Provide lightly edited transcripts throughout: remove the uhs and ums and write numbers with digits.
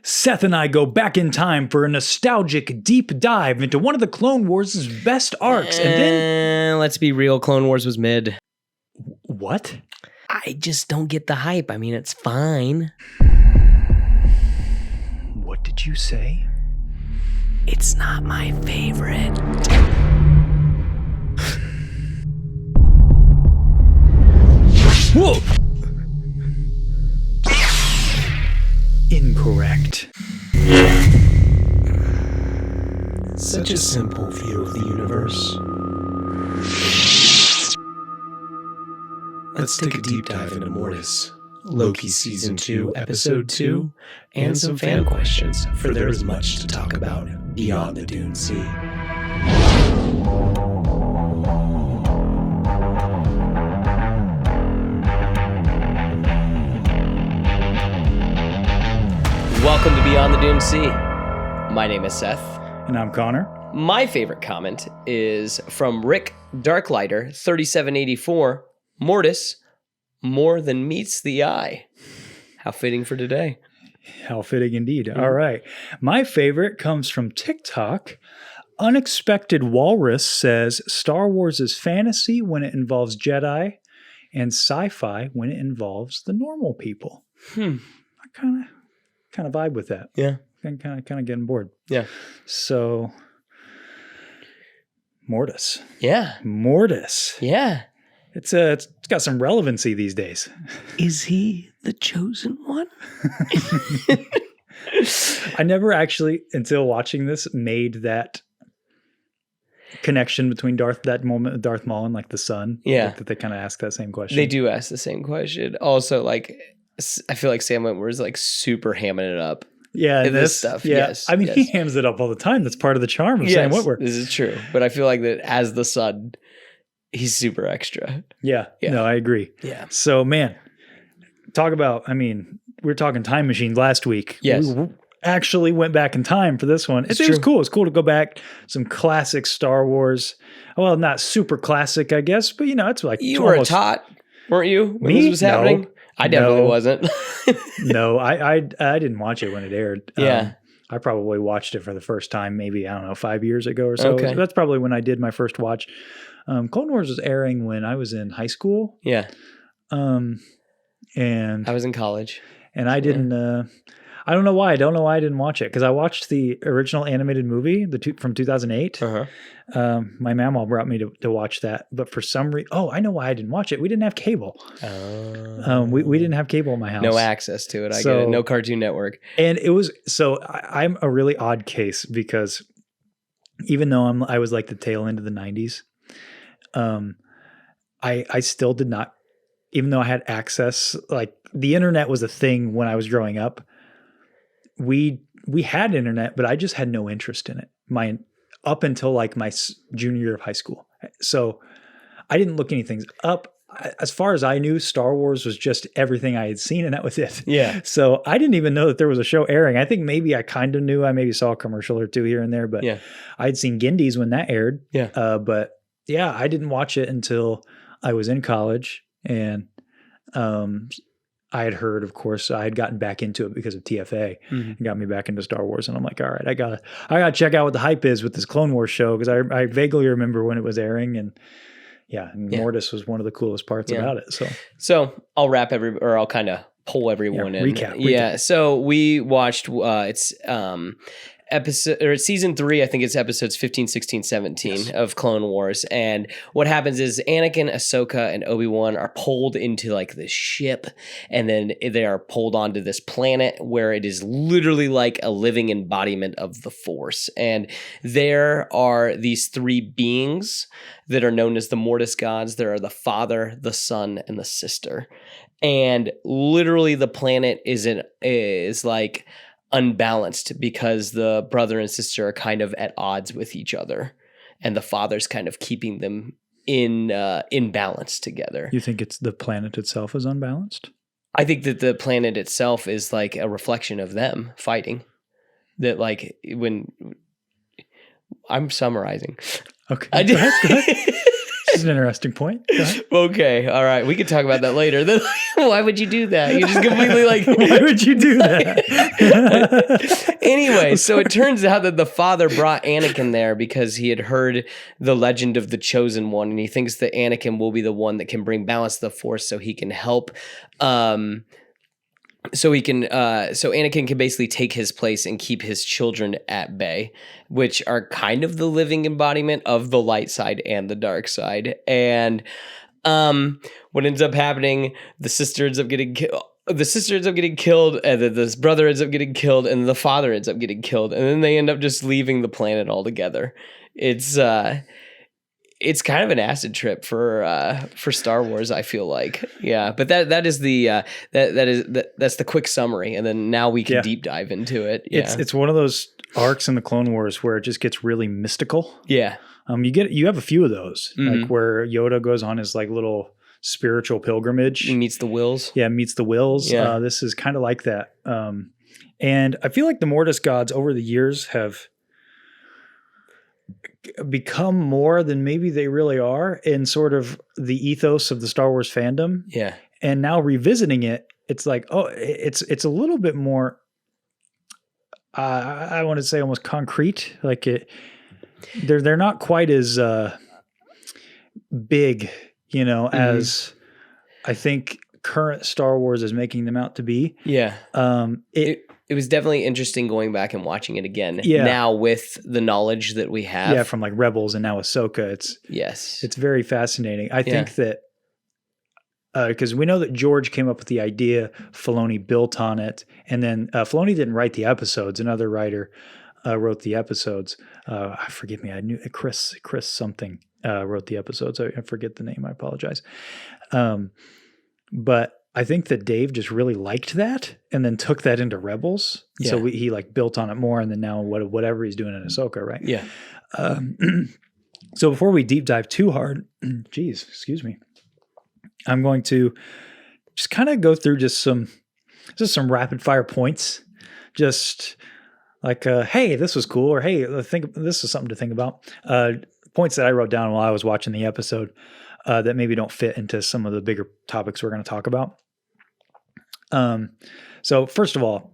Seth and I go back in time for a nostalgic deep dive into one of the Clone Wars' best arcs. And then... let's be real, Clone Wars was mid. What? I just don't get the hype. I mean, it's fine. What did you say? It's not my favorite. Whoa! Incorrect. Such a simple view of the universe. Let's take a deep dive into Mortis, Loki Season 2, Episode 2, and some fan questions, for there is much to talk about beyond the Dune Sea. Welcome to Beyond the Dune Sea. My name is Seth. And I'm Konnor. My favorite comment is from Rick Darklighter 3784. Mortis, more than meets the eye. How fitting for today. How fitting indeed. All right. My favorite comes from TikTok. Unexpected Walrus says Star Wars is fantasy when it involves Jedi and sci-fi when it involves the normal people. I kind of vibe with that. Yeah. I'm kind of getting bored. Yeah. So Mortis. Yeah. Mortis. Yeah. It's got some relevancy these days. Is he the chosen one? I never actually, until watching this, made that connection between that moment with Darth Maul and like the son. Yeah. Like, that they kind of ask that same question. They do ask the same question. Also, like, I feel like Sam Witwer's like super hamming it up. Yeah, in this stuff. Yeah. Yes. I mean, yes. he hams it up all the time. That's part of the charm of Sam Witwer. This is true. But I feel like that as the son, he's super extra. Yeah. No, I agree. Yeah. So, man, talk about, I mean, we were talking time machines last week. Yes. We actually went back in time for this one. It was cool. It's cool to go back. Some classic Star Wars. Well, not super classic, I guess, but it's like you were taught, weren't you, when this was happening? I definitely wasn't. No, I didn't watch it when it aired. Yeah. I probably watched it for the first time maybe, I don't know, 5 years ago or so. Okay. That's probably when I did my first watch. Clone Wars was airing when I was in high school. Yeah. And I was in college. And I didn't, I don't know why. I don't know why I didn't watch it. Because I watched the original animated movie from 2008. My mama brought me to watch that. But for some reason, I know why I didn't watch it. We didn't have cable. We didn't have cable in my house. No access to it. I get it. No Cartoon Network. And it was, I'm a really odd case because even though I was like the tail end of the 90s, I still did not, even though I had access, like the internet was a thing when I was growing up. We had internet, but I just had no interest in it. Up until like my junior year of high school. So I didn't look anything up. As far as I knew, Star Wars was just everything I had seen, and that was it. Yeah. So I didn't even know that there was a show airing. I think maybe I kind of knew. I maybe saw a commercial or two here and there, but I had seen Gindys when that aired. Yeah. But yeah, I didn't watch it until I was in college, and I had heard, of course, I had gotten back into it because of TFA and got me back into Star Wars. And I'm like, all right, I gotta check out what the hype is with this Clone Wars show. Cause I vaguely remember when it was airing, and Mortis was one of the coolest parts about it. So I'll I'll kind of pull everyone in. Recap. Yeah. So we watched, it's season 3, I think it's episodes 15, 16, 17 of Clone Wars. And what happens is Anakin, Ahsoka, and Obi-Wan are pulled into like this ship, and then they are pulled onto this planet where it is literally like a living embodiment of the Force. And there are these 3 beings that are known as the Mortis gods. There are the father, the son, and the sister. And literally the planet is like unbalanced because the brother and sister are kind of at odds with each other, and the father's kind of keeping them in balance together. You think it's the planet itself is unbalanced? I think that the planet itself is like a reflection of them fighting. That like when I'm summarizing. Okay. I did. It's an interesting point. Go ahead. Okay, all right. We could talk about that later. Then why would you do that? You just completely like. Why would you do that? Anyway, so it turns out that the father brought Anakin there because he had heard the legend of the Chosen One, and he thinks that Anakin will be the one that can bring balance to the Force, so he can help. So Anakin can basically take his place and keep his children at bay, which are kind of the living embodiment of the light side and the dark side. And what ends up happening, the sister ends up getting killed. And then this brother ends up getting killed, and the father ends up getting killed, and then they end up just leaving the planet altogether. It's kind of an acid trip for Star Wars, I feel like. Yeah, but that is that's the quick summary, and then now we can deep dive into it. Yeah. It's one of those arcs in the Clone Wars where it just gets really mystical. Yeah. You have a few of those, like where Yoda goes on his like little spiritual pilgrimage. He meets the Wills. Yeah, meets the Wills. Yeah. This is kind of like that. And I feel like the Mortis gods over the years have become more than maybe they really are in sort of the ethos of the Star Wars fandom. Yeah. And now revisiting it, it's like, oh, it's a little bit more, I want to say almost concrete. Like they're not quite as big, as I think current Star Wars is making them out to be. Yeah. It was definitely interesting going back and watching it again. Yeah. Now with the knowledge that we have. Yeah, from like Rebels and now Ahsoka. It's very fascinating. I think that because we know that George came up with the idea, Filoni built on it, and then Filoni didn't write the episodes. Another writer wrote the episodes. Forgive me, I knew Chris something wrote the episodes. I forget the name. I apologize. But I think that Dave just really liked that and then took that into Rebels. Yeah. So he like built on it more, and then now whatever he's doing in Ahsoka, right? Yeah. So before we deep dive too hard, excuse me, I'm going to just kind of go through just some rapid fire points. Just like, hey, this was cool, or hey, this is something to think about. Points that I wrote down while I was watching the episode that maybe don't fit into some of the bigger topics we're going to talk about. So first of all,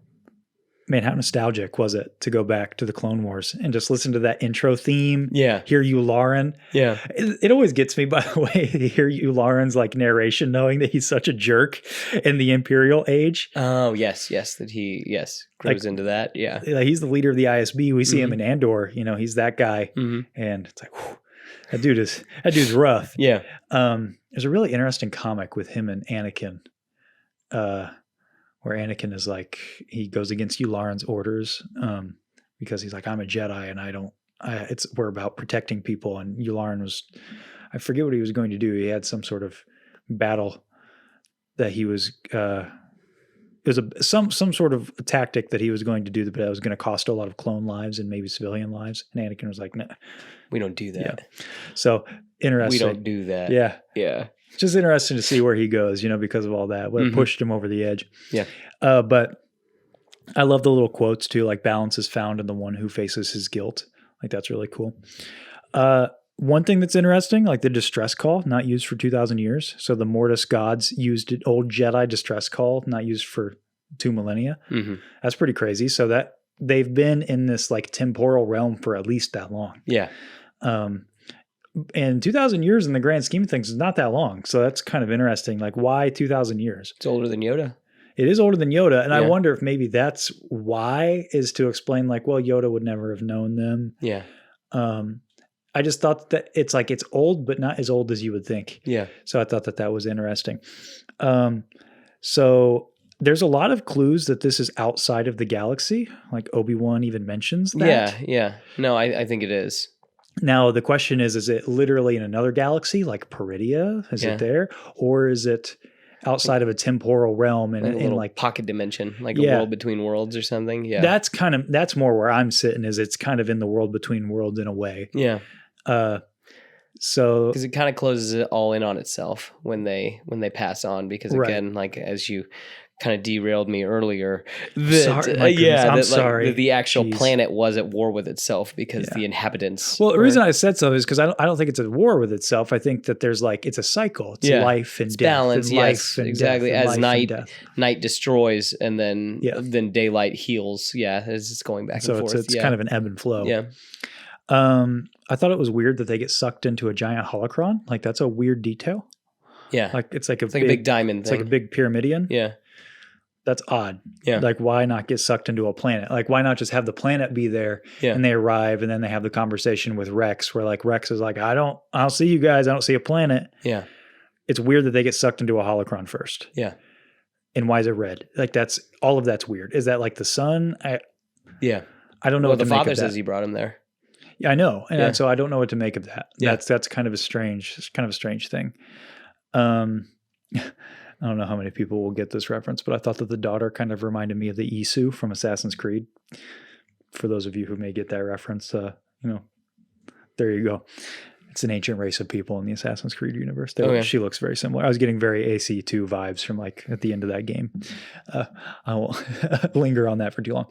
man, how nostalgic was it to go back to the Clone Wars and just listen to that intro theme? Yeah. Hear Yularen. Yeah. It always gets me, by the way, to hear Yularen's like narration, knowing that he's such a jerk in the Imperial age. Oh, yes. That he, grows into that. Yeah. He's the leader of the ISB. We see him in Andor, he's that guy. And it's like, whew, that dude's rough. Yeah. There's a really interesting comic with him and Anakin, where Anakin is like, he goes against Yularen's orders, because he's like, I'm a Jedi and we're about protecting people. And Yularen I forget what he was going to do. He had some sort of battle that he was, it was some sort of tactic that he was going to do, but it was going to cost a lot of clone lives and maybe civilian lives. And Anakin was like, no, we don't do that. Yeah. So interesting. We don't do that. Yeah. Yeah. Just interesting to see where he goes, because of all that, what pushed him over the edge. Yeah. But I love the little quotes too, like balance is found in the one who faces his guilt. Like that's really cool. One thing that's interesting, like the distress call, not used for 2,000 years. So the Mortis gods used an old Jedi distress call, not used for 2 millennia. Mm-hmm. That's pretty crazy. So that they've been in this like temporal realm for at least that long. Yeah. And 2,000 years in the grand scheme of things is not that long. So that's kind of interesting. Like why 2,000 years? It's older than Yoda. It is older than Yoda. And I wonder if maybe that's why, is to explain like, well, Yoda would never have known them. Yeah. I just thought that it's like, it's old, but not as old as you would think. Yeah. So I thought that was interesting. So there's a lot of clues that this is outside of the galaxy. Like Obi-Wan even mentions that. Yeah. No, I think it is. Now the question is it literally in another galaxy, like Peridia? Is it there? Or is it outside of a temporal realm and in like pocket dimension, like a world between worlds or something? Yeah. That's more where I'm sitting, is it's kind of in the world between worlds in a way. Yeah. So because it kind of closes it all in on itself when they pass on, because again, like as you kind of derailed me earlier. Sorry, my goodness, I'm sorry. The actual Jeez. planet was at war with itself because the inhabitants. Well, the reason I said so is because I don't think it's at war with itself. I think that there's it's a cycle. It's life and it's death. balance, and life and exactly. Death and As night destroys and then daylight heals. Yeah, it's going back and forth. So it's kind of an ebb and flow. Yeah. I thought it was weird that they get sucked into a giant holocron. That's a weird detail. Yeah. It's like a big diamond thing. It's like a big pyramidion. Yeah. That's odd. Yeah. Why not get sucked into a planet? Why not just have the planet be there and they arrive and then they have the conversation with Rex where Rex is I don't see you guys. I don't see a planet. Yeah. It's weird that they get sucked into a holocron first. Yeah. And why is it red? That's all of that's weird. Is that the sun? I don't know what to make of that. The father says he brought him there. Yeah, I know. And so I don't know what to make of that. Yeah. That's kind of a strange thing. I don't know how many people will get this reference, but I thought that the daughter kind of reminded me of the Isu from Assassin's Creed. For those of you who may get that reference, there you go. It's an ancient race of people in the Assassin's Creed universe. She looks very similar. I was getting very AC2 vibes from at the end of that game. I won't linger on that for too long.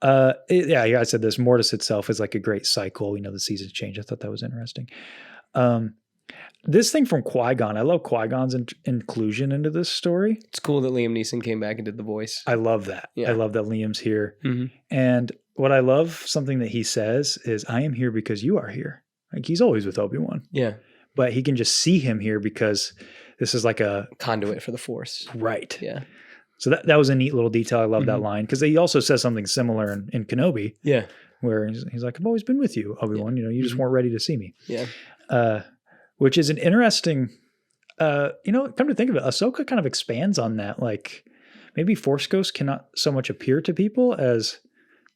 I said this. Mortis itself is a great cycle. The seasons change. I thought that was interesting. This thing from Qui-Gon, I love Qui-Gon's inclusion into this story. It's cool that Liam Neeson came back and did the voice. I love that. Yeah. I love that Liam's here. Mm-hmm. And what I love, something that he says is, I am here because you are here. He's always with Obi-Wan. Yeah. But he can just see him here because this is a conduit for the Force. Right. Yeah. So that was a neat little detail. I love that line because he also says something similar in Kenobi. Yeah. Where he's I've always been with you, Obi-Wan. You just weren't ready to see me. Yeah. Which is an interesting, come to think of it, Ahsoka kind of expands on that. Maybe Force ghosts cannot so much appear to people as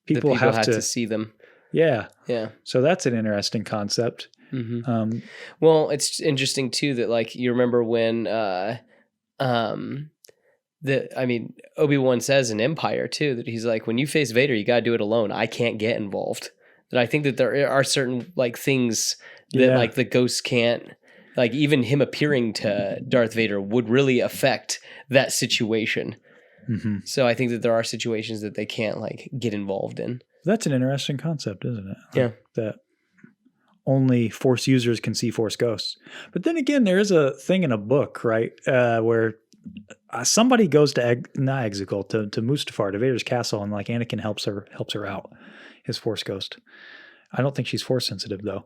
people have to see them. Yeah. Yeah. So that's an interesting concept. Mm-hmm. Well, it's interesting too that you remember when Obi-Wan says in Empire too that he's when you face Vader, you got to do it alone. I can't get involved. That I think that there are certain things that the ghosts can't, even him appearing to Darth Vader would really affect that situation. Mm-hmm. So I think that there are situations that they can't get involved in. That's an interesting concept, isn't it? Yeah. That only Force users can see Force ghosts. But then again, there is a thing in a book, right, where somebody goes to Exegol, to Mustafar, to Vader's castle, and Anakin helps her out, his Force ghost. I don't think she's Force sensitive though.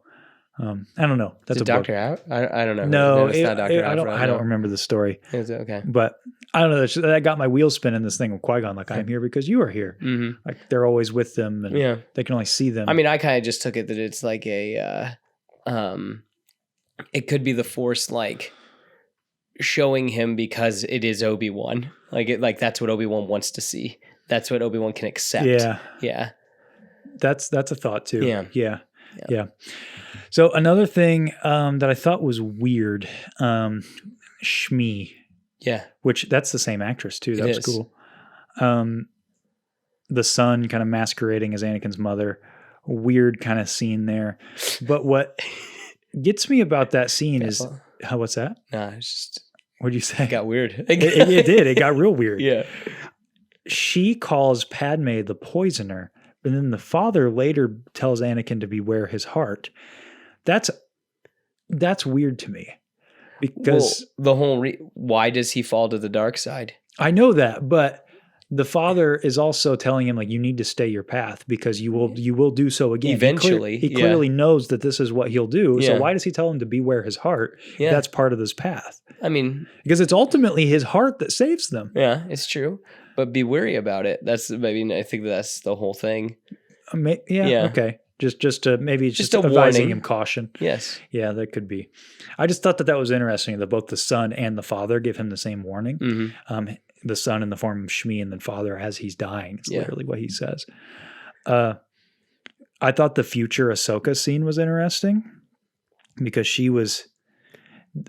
I don't know. That's Is it a Dr. book. Out? I don't know. No, it's not Dr. Out. I don't remember the story. Is it? Okay. But I don't know. That got my wheels spinning, this thing with Qui-Gon. I'm here because you are here. Mm-hmm. They're always with them and they can only see them. I mean, I kind of just took it that it's it could be the Force showing him because it is Obi-Wan. That's what Obi-Wan wants to see. That's what Obi-Wan can accept. Yeah. Yeah. That's a thought too. Yeah. Yeah. Yeah. So another thing that I thought was weird, Shmi. Yeah. Which that's the same actress too. That was cool. The son kind of masquerading as Anakin's mother. Weird kind of scene there. But what gets me about that scene is what's that? Nah, it's just what'd you say? It got weird. It did. It got real weird. Yeah. She calls Padme the poisoner. And then the father later tells Anakin to beware his heart. That's weird to me because the whole why does he fall to the dark side? I know that, but the father is also telling him you need to stay your path because you will do so again. Eventually, he clearly knows that this is what he'll do. Yeah. So why does he tell him to beware his heart? Yeah. That's part of this path. I mean, because it's ultimately his heart that saves them. Yeah, it's true. But be wary about it. I think that's the whole thing. Okay. Just to maybe just a advising warning. him caution. Yes. Yeah, that could be. I just thought that was interesting that both the son and the father give him the same warning. Mm-hmm. The son in the form of Shmi and the father as he's dying. It's literally what he says. I thought the future Ahsoka scene was interesting because she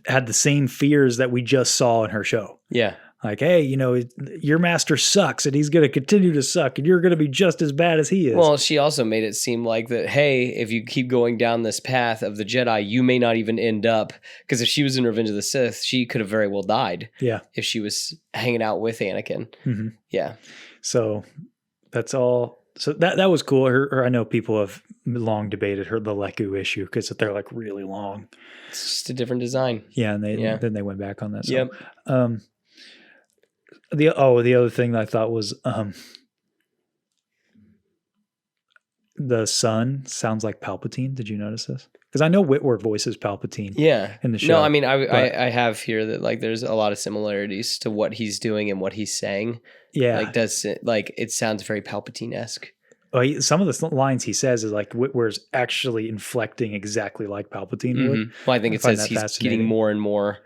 had the same fears that we just saw in her show. Yeah. Like, hey, your master sucks and he's going to continue to suck and you're going to be just as bad as he is. Well, she also made it seem like that, hey, if you keep going down this path of the Jedi, you may not even end up, because if she was in Revenge of the Sith, she could have very well died. Yeah. If she was hanging out with Anakin. Mm-hmm. Yeah. So that's all. So that was cool. I know people have long debated the Leku issue because they're like really long. It's just a different design. Yeah. And then they went back on that. So, yep. The other thing that I thought was the son sounds like Palpatine. Did you notice this? Because I know Whitworth voices Palpatine. Yeah. In the show. No, I mean, I have here that like there's a lot of similarities to what he's doing and what he's saying. Yeah. Like it sounds very Palpatine-esque. Some of the lines he says is like Whitworth's actually inflecting exactly like Palpatine would. Well, I think it says he's getting more and more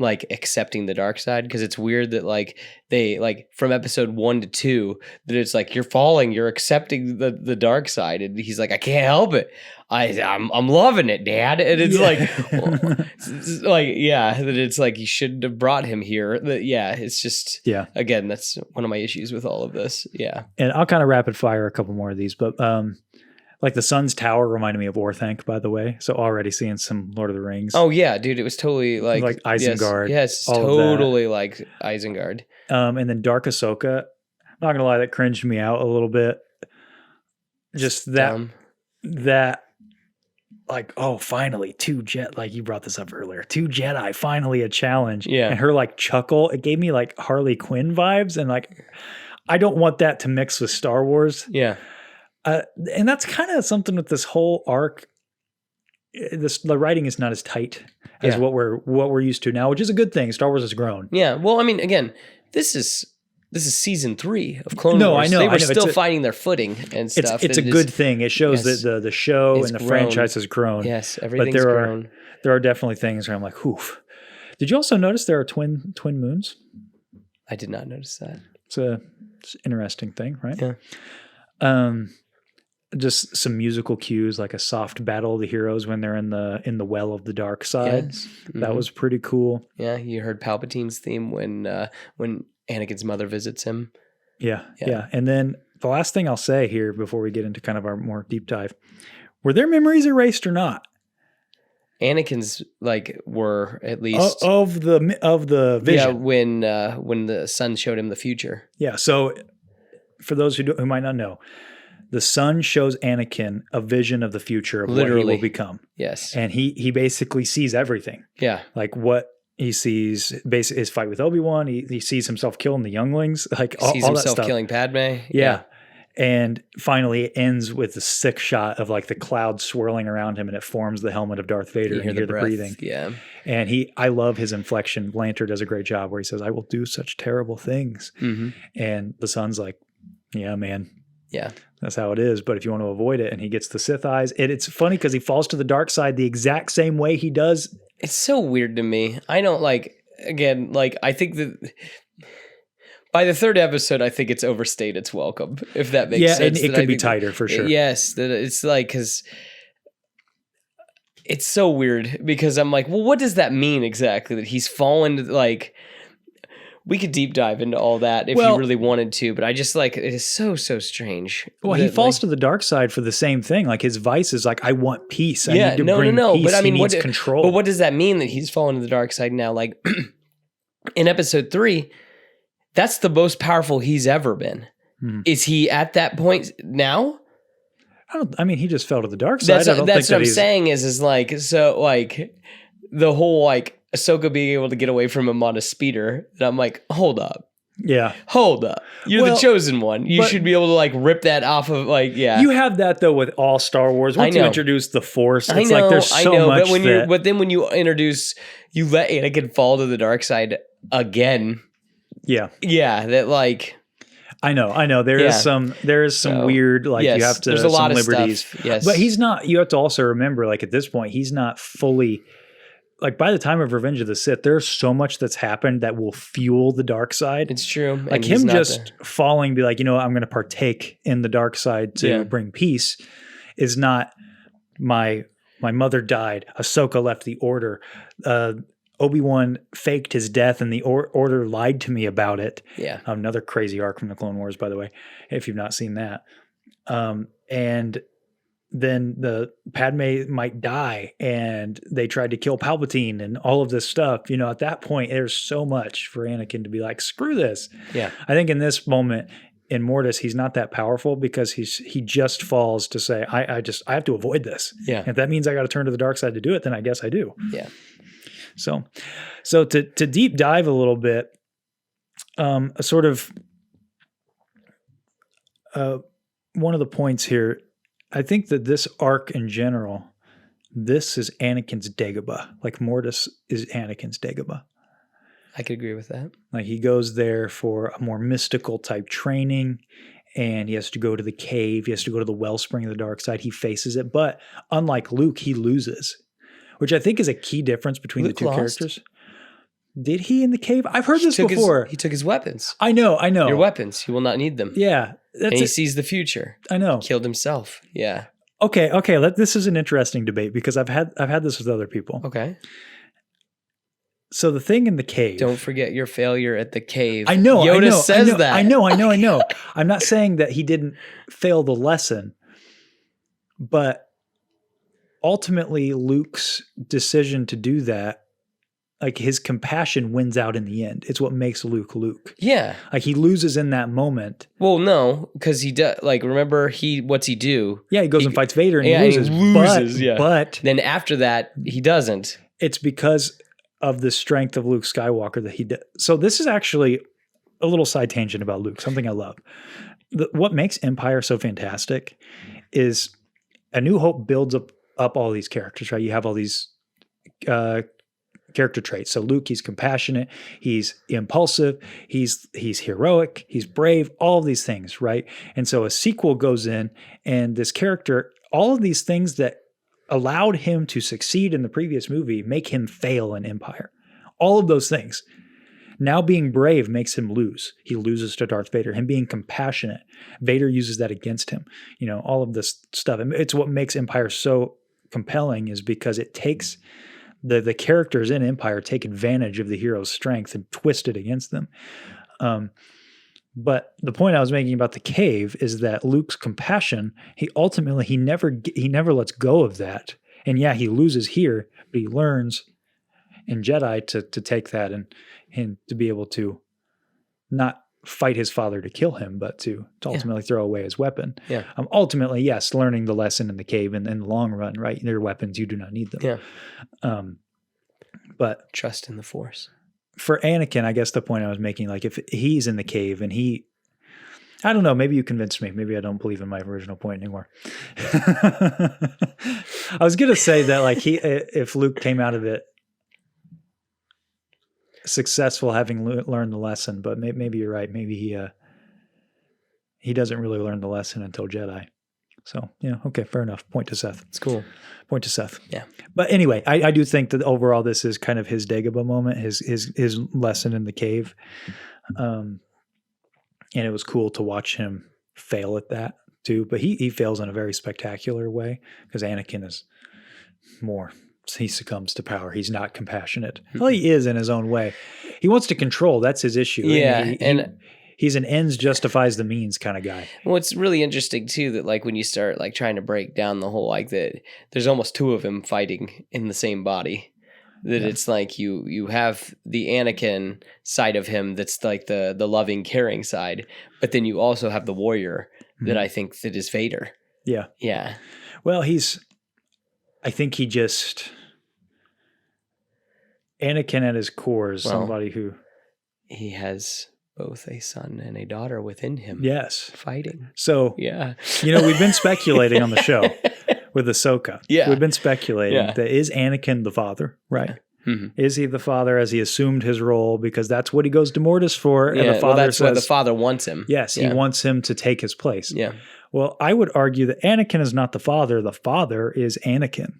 like accepting the dark side, because it's weird that like they like from episode 1 to 2 that it's like you're falling, you're accepting the dark side, and he's like, I can't help it, I'm loving it, Dad. And it's that it's like you shouldn't have brought him here. It's just again, that's one of my issues with all of this. Yeah, and I'll kind of rapid fire a couple more of these, but like the Sun's Tower reminded me of Orthanc, by the way. So already seeing some Lord of the Rings. Oh yeah, dude, it was totally like Isengard. Yes, totally like Isengard. And then Dark Ahsoka. I'm not gonna lie, that cringed me out a little bit. Just that like, oh, finally 2 Jedi. Like you brought this up earlier, 2 Jedi, finally a challenge. Yeah, and her like chuckle, it gave me like Harley Quinn vibes, and like I don't want that to mix with Star Wars. Yeah. And that's kind of something with this whole arc. The writing is not as tight as what we're used to now, which is a good thing. Star Wars has grown. Yeah. Well, I mean, again, this is season 3 of Clone Wars. No, I know. They were still finding their footing and stuff. It's a good thing. It shows that the show and the franchise has grown. Yes, everything's grown. There are definitely things where I'm like, oof. Did you also notice there are twin moons? I did not notice that. It's an interesting thing, right? Yeah. Just some musical cues, like a soft battle of the heroes when they're in the well of the dark side. Yes. Mm-hmm. That was pretty cool. Yeah, you heard Palpatine's theme when Anakin's mother visits him. Yeah. And then the last thing I'll say here before we get into kind of our more deep dive, were their memories erased or not? Anakin's like were at least of the vision. Yeah, when the son showed him the future. Yeah. So for those who might not know, the son shows Anakin a vision of the future of what he will become. Yes. And he basically sees everything. Yeah. Like what he sees, basically his fight with Obi-Wan. He sees himself killing the younglings. Like all that stuff. Killing Padme. Yeah. And finally it ends with a sick shot of like the clouds swirling around him and it forms the helmet of Darth Vader. You and you hear the breathing. Yeah. And I love his inflection. Blanter does a great job where he says, I will do such terrible things. Mm-hmm. And the son's like, yeah, man. Yeah. That's how it is. But if you want to avoid it, and he gets the Sith eyes, it's funny because he falls to the dark side the exact same way he does. It's so weird to me. I don't I think that by the 3rd episode, I think it's overstayed its welcome, if that makes sense. Yeah, and it could be tighter for sure. Yes. That it's like, because it's so weird because I'm like, well, what does that mean exactly? That he's fallen like... We could deep dive into all that if you really wanted to, but I just it is so strange. Well, he falls to the dark side for the same thing. Like his vice is like, I want peace. I need to bring peace. But I mean, he needs control. But what does that mean that he's fallen to the dark side now? Like in episode 3, that's the most powerful he's ever been. Hmm. Is he at that point now? I mean, he just fell to the dark side. That's what I'm saying is like, so like the whole like, Ahsoka being able to get away from him on a speeder, and I'm like, hold up. Yeah. Hold up. You're the chosen one. You should be able to like rip that off of like, yeah. You have that though with all Star Wars. Once you introduce the Force, it's like there's so much but then when you let Anakin fall to the dark side again. Yeah. Yeah. That like. I know. There is some weird, like you have to, there's a lot of liberties. Stuff. Yes. But he's not, you have to also remember, like at this point, he's not fully, like by the time of Revenge of the Sith, there's so much that's happened that will fuel the dark side. It's true. Like him just falling, be like, I'm going to partake in the dark side to bring peace is not my mother died. Ahsoka left the order. Obi-Wan faked his death and the Order lied to me about it. Yeah. Another crazy arc from the Clone Wars, by the way, if you've not seen that. And then the Padme might die and they tried to kill Palpatine and all of this stuff. At that point, there's so much for Anakin to be like, screw this. Yeah. I think in this moment in Mortis, he's not that powerful because he just falls to say, I have to avoid this. Yeah. If that means I got to turn to the dark side to do it, then I guess I do. Yeah. So to deep dive a little bit, one of the points here, I think that this arc in general, this is Anakin's Dagobah. Like Mortis is Anakin's Dagobah. I could agree with that. Like he goes there for a more mystical type training, and he has to go to the cave. He has to go to the wellspring of the dark side. He faces it. But unlike Luke, he loses, which I think is a key difference between Luke the two lost. Characters. Did he in the cave? I've heard this before. He took his weapons. I know. Your weapons. He will not need them. Yeah. And he sees the future. I know. Killed himself. Yeah. Okay. This is an interesting debate because I've had this with other people. Okay. So the thing in the cave. Don't forget your failure at the cave. I know. Yoda says that. I know. I'm not saying that he didn't fail the lesson, but ultimately Luke's decision to do that, like his compassion wins out in the end. It's what makes Luke Luke. Yeah. Like he loses in that moment. Well, no, because he does. Like, remember what's he do? Yeah, he goes and fights Vader and he loses. But then after that, he doesn't. It's because of the strength of Luke Skywalker that he did. So this is actually a little side tangent about Luke, something I love. What makes Empire so fantastic is A New Hope builds up all these characters, right? You have all these character traits. So Luke, he's compassionate, he's impulsive, he's heroic, he's brave, all of these things, right? And so a sequel goes in, and this character, all of these things that allowed him to succeed in the previous movie make him fail in Empire. All of those things. Now being brave makes him lose. He loses to Darth Vader. Him being compassionate, Vader uses that against him. All of this stuff. And it's what makes Empire so compelling, is because it takes the characters in Empire take advantage of the hero's strength and twist it against them. But the point I was making about the cave is that Luke's compassion, he never lets go of that. And yeah, he loses here, but he learns in Jedi to take that and to be able to not fight his father to kill him, but to ultimately throw away his weapon. Yeah. Ultimately, yes, learning the lesson in the cave and in the long run, right? They're weapons, you do not need them. Yeah. But trust in the Force. For Anakin, I guess the point I was making, like if he's in the cave and I don't know, maybe you convinced me. Maybe I don't believe in my original point anymore. I was going to say that like if Luke came out of it successful, having learned the lesson, but maybe you're right. Maybe he doesn't really learn the lesson until Jedi. So, okay, fair enough. Point to Seth. It's cool. Point to Seth. Yeah. But anyway, I do think that overall this is kind of his Dagobah moment, his lesson in the cave. And it was cool to watch him fail at that too. But he fails in a very spectacular way because Anakin is he succumbs to power. He's not compassionate. Well, he is in his own way. He wants to control. That's his issue. Yeah. He's an ends justifies the means kind of guy. Well, it's really interesting too that like when you start like trying to break down the whole like that, there's almost two of him fighting in the same body. That it's like you have the Anakin side of him that's like the loving, caring side, but then you also have the warrior that I think that is Vader. Yeah. Yeah. Well, I think he just Anakin at his core is somebody who he has both a son and a daughter within him. Yes. Fighting. So, yeah. We've been speculating on the show with Ahsoka. Yeah. We've been speculating that is Anakin the father, right? Mm-hmm. Is he the father as he assumed his role? Because that's what he goes to Mortis for. Yeah, and the father that's what the father wants him. Yes, he wants him to take his place. Yeah. Well, I would argue that Anakin is not the father. The father is Anakin.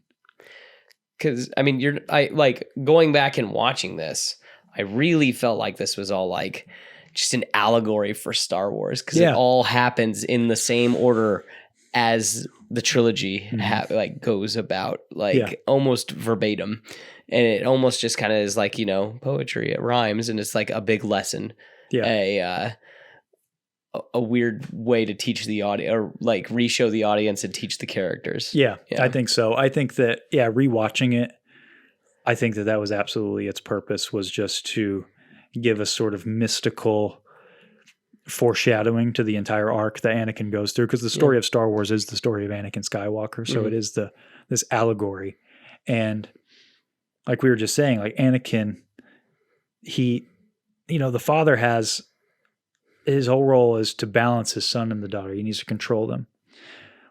Because, I mean, I going back and watching this, I really felt like this was all like just an allegory for Star Wars because it all happens in the same order as the trilogy goes about, almost verbatim. And it almost just kind of is like, poetry. It rhymes and it's like a big lesson. Yeah. A weird way to teach the audience, or like re-show the audience and teach the characters. Yeah, I think so. I think that, rewatching it, I think that was absolutely its purpose, was just to give a sort of mystical foreshadowing to the entire arc that Anakin goes through, because the story of Star Wars is the story of Anakin Skywalker. So it is this allegory. And like we were just saying, like Anakin, he, the father has, his whole role is to balance his son and the daughter. He needs to control them.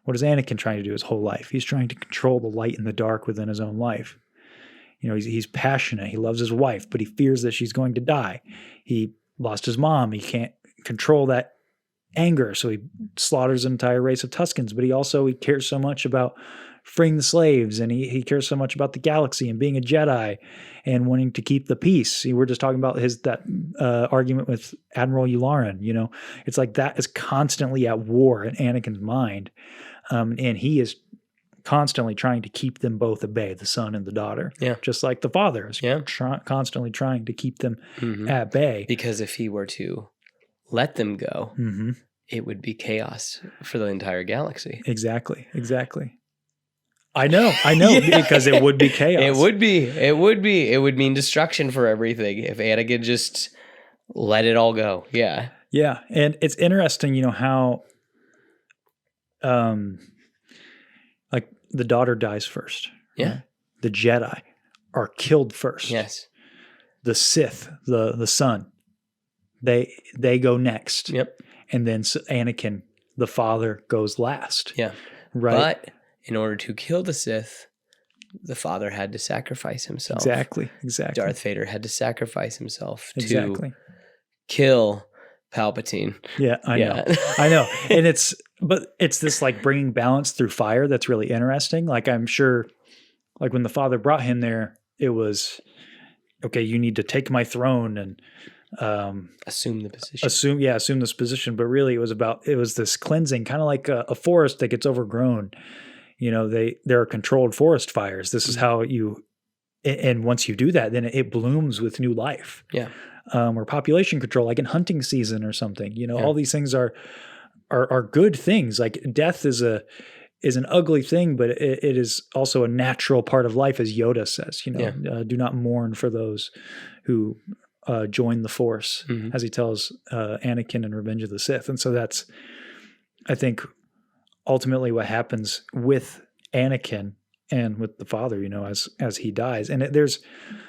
What is Anakin trying to do his whole life? He's trying to control the light and the dark within his own life. He's passionate. He loves his wife, but he fears that she's going to die. He lost his mom. He can't control that anger, so he slaughters an entire race of Tuskens. But he cares so much about freeing the slaves, and he cares so much about the galaxy and being a Jedi and wanting to keep the peace. See, we're just talking about that argument with Admiral Yularen. It's like that is constantly at war in Anakin's mind, and he is constantly trying to keep them both at bay, the son and the daughter. Yeah, just like the father is constantly trying to keep them at bay. Because if he were to let them go, it would be chaos for the entire galaxy. Exactly. I know, because it would be chaos. It would mean destruction for everything if Anakin just let it all go. Yeah. Yeah. And it's interesting, how, like the daughter dies first. Yeah. Right? The Jedi are killed first. Yes. The Sith, the son, they go next. Yep. And then Anakin, the father, goes last. Yeah. Right. But in order to kill the Sith, the father had to sacrifice himself. Exactly. Darth Vader had to sacrifice himself to kill Palpatine. Yeah, I know. And it's this like bringing balance through fire that's really interesting. Like I'm sure, like when the father brought him there, it was, okay, you need to take my throne and assume the position. Assume this position. But really it was this cleansing, kind of like a forest that gets overgrown. There are controlled forest fires. This is how and once you do that, then it blooms with new life. Yeah. Or population control, like in hunting season or something. All these things are good things. Like death is an ugly thing, but it is also a natural part of life, as Yoda says. Do not mourn for those who join the Force, as he tells Anakin in Revenge of the Sith. And so that's, I think, ultimately what happens with Anakin and with the father, as he dies. And there's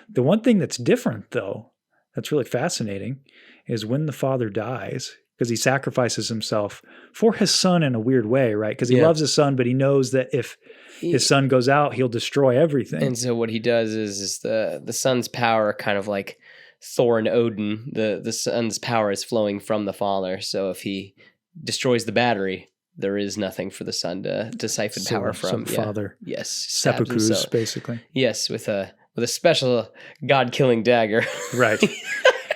the one thing that's different, though, that's really fascinating, is when the father dies, because he sacrifices himself for his son in a weird way, right? Because he loves his son, but he knows that if his son goes out, he'll destroy everything. And so what he does is the son's power, kind of like Thor and Odin, the son's power is flowing from the father. So if he destroys the battery, there is nothing for the son to siphon power from. Father. Yes. Seppuku's, basically. Yes, with a special God-killing dagger. Right.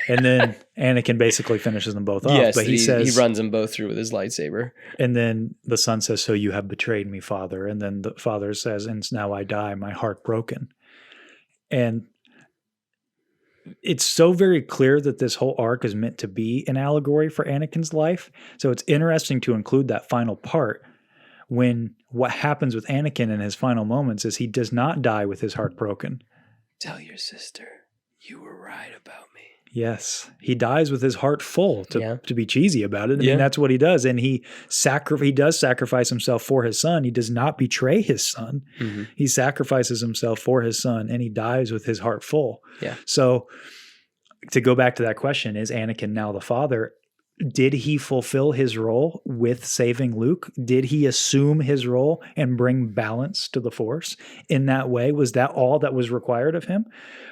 And then Anakin basically finishes them both off. Yes, but he says, he runs them both through with his lightsaber. And then the son says, "So you have betrayed me, Father." And then the father says, "And now I die, my heart broken." And it's so very clear that this whole arc is meant to be an allegory for Anakin's life. So it's interesting to include that final part, when what happens with Anakin in his final moments is he does not die with his heart broken. Tell your sister you were right about me. Yes. He dies with his heart full, to be cheesy about it. I mean, that's what he does. And he does sacrifice himself for his son. He does not betray his son. Mm-hmm. He sacrifices himself for his son, and he dies with his heart full. Yeah. So to go back to that question, is Anakin now the father? Did he fulfill his role with saving Luke? Did he assume his role and bring balance to the Force in that way? Was that all that was required of him?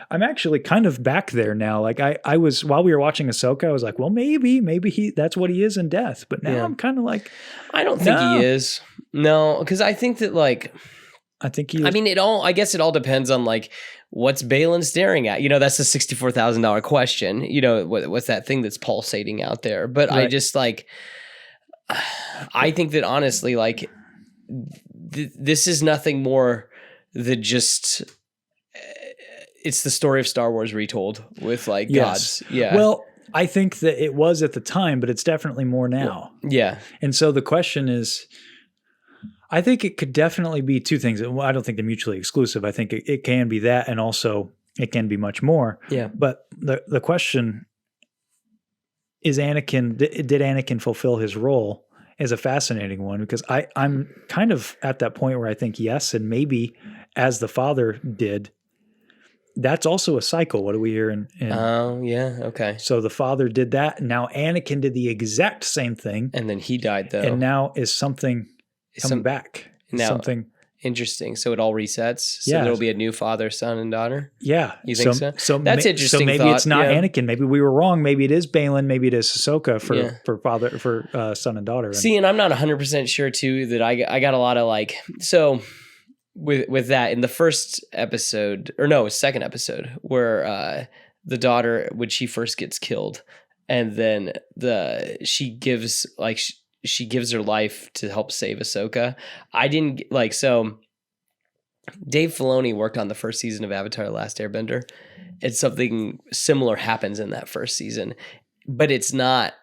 I'm actually kind of back there now. Like I was, while we were watching Ahsoka, I was like, well, maybe that's what he is in death. But now I'm kind of like, I don't think he is. No, because I think that I guess it all depends on like, what's Balin staring at? That's the $64,000 question. What's that thing that's pulsating out there? But right. I just like, I think that honestly, like, this is nothing more than just it's the story of Star Wars retold with like Yes. gods. Yeah. Well, I think that it was at the time, but it's definitely more now. yeah. And so the question is, I think it could definitely be two things. Well, I don't think they're mutually exclusive. I think it can be that, and also it can be much more. Yeah. But the question is, did Anakin fulfill his role, is a fascinating one, because I'm kind of at that point where I think yes, and maybe as the father did, that's also a cycle. What do we hear in Oh, yeah. Okay. so the father did that, and now Anakin did the exact same thing, And then he died though. and now is something coming back. now- Something, Interesting. So it all resets. So Yeah. there'll be a new father, son, and daughter. yeah. You think so? So That's interesting So maybe thought, it's not yeah. Anakin. Maybe we were wrong. Maybe it is Balin. Maybe it is Ahsoka Yeah. for son and daughter. And- See, and I'm not 100% sure too that I got a lot of like, so with that in the first episode, or no, second episode, where the daughter, when she first gets killed, and then she gives like she gives her life to help save Ahsoka. I didn't like, so Dave Filoni worked on the first season of Avatar: The Last Airbender, and something similar happens in that first season, but it's not.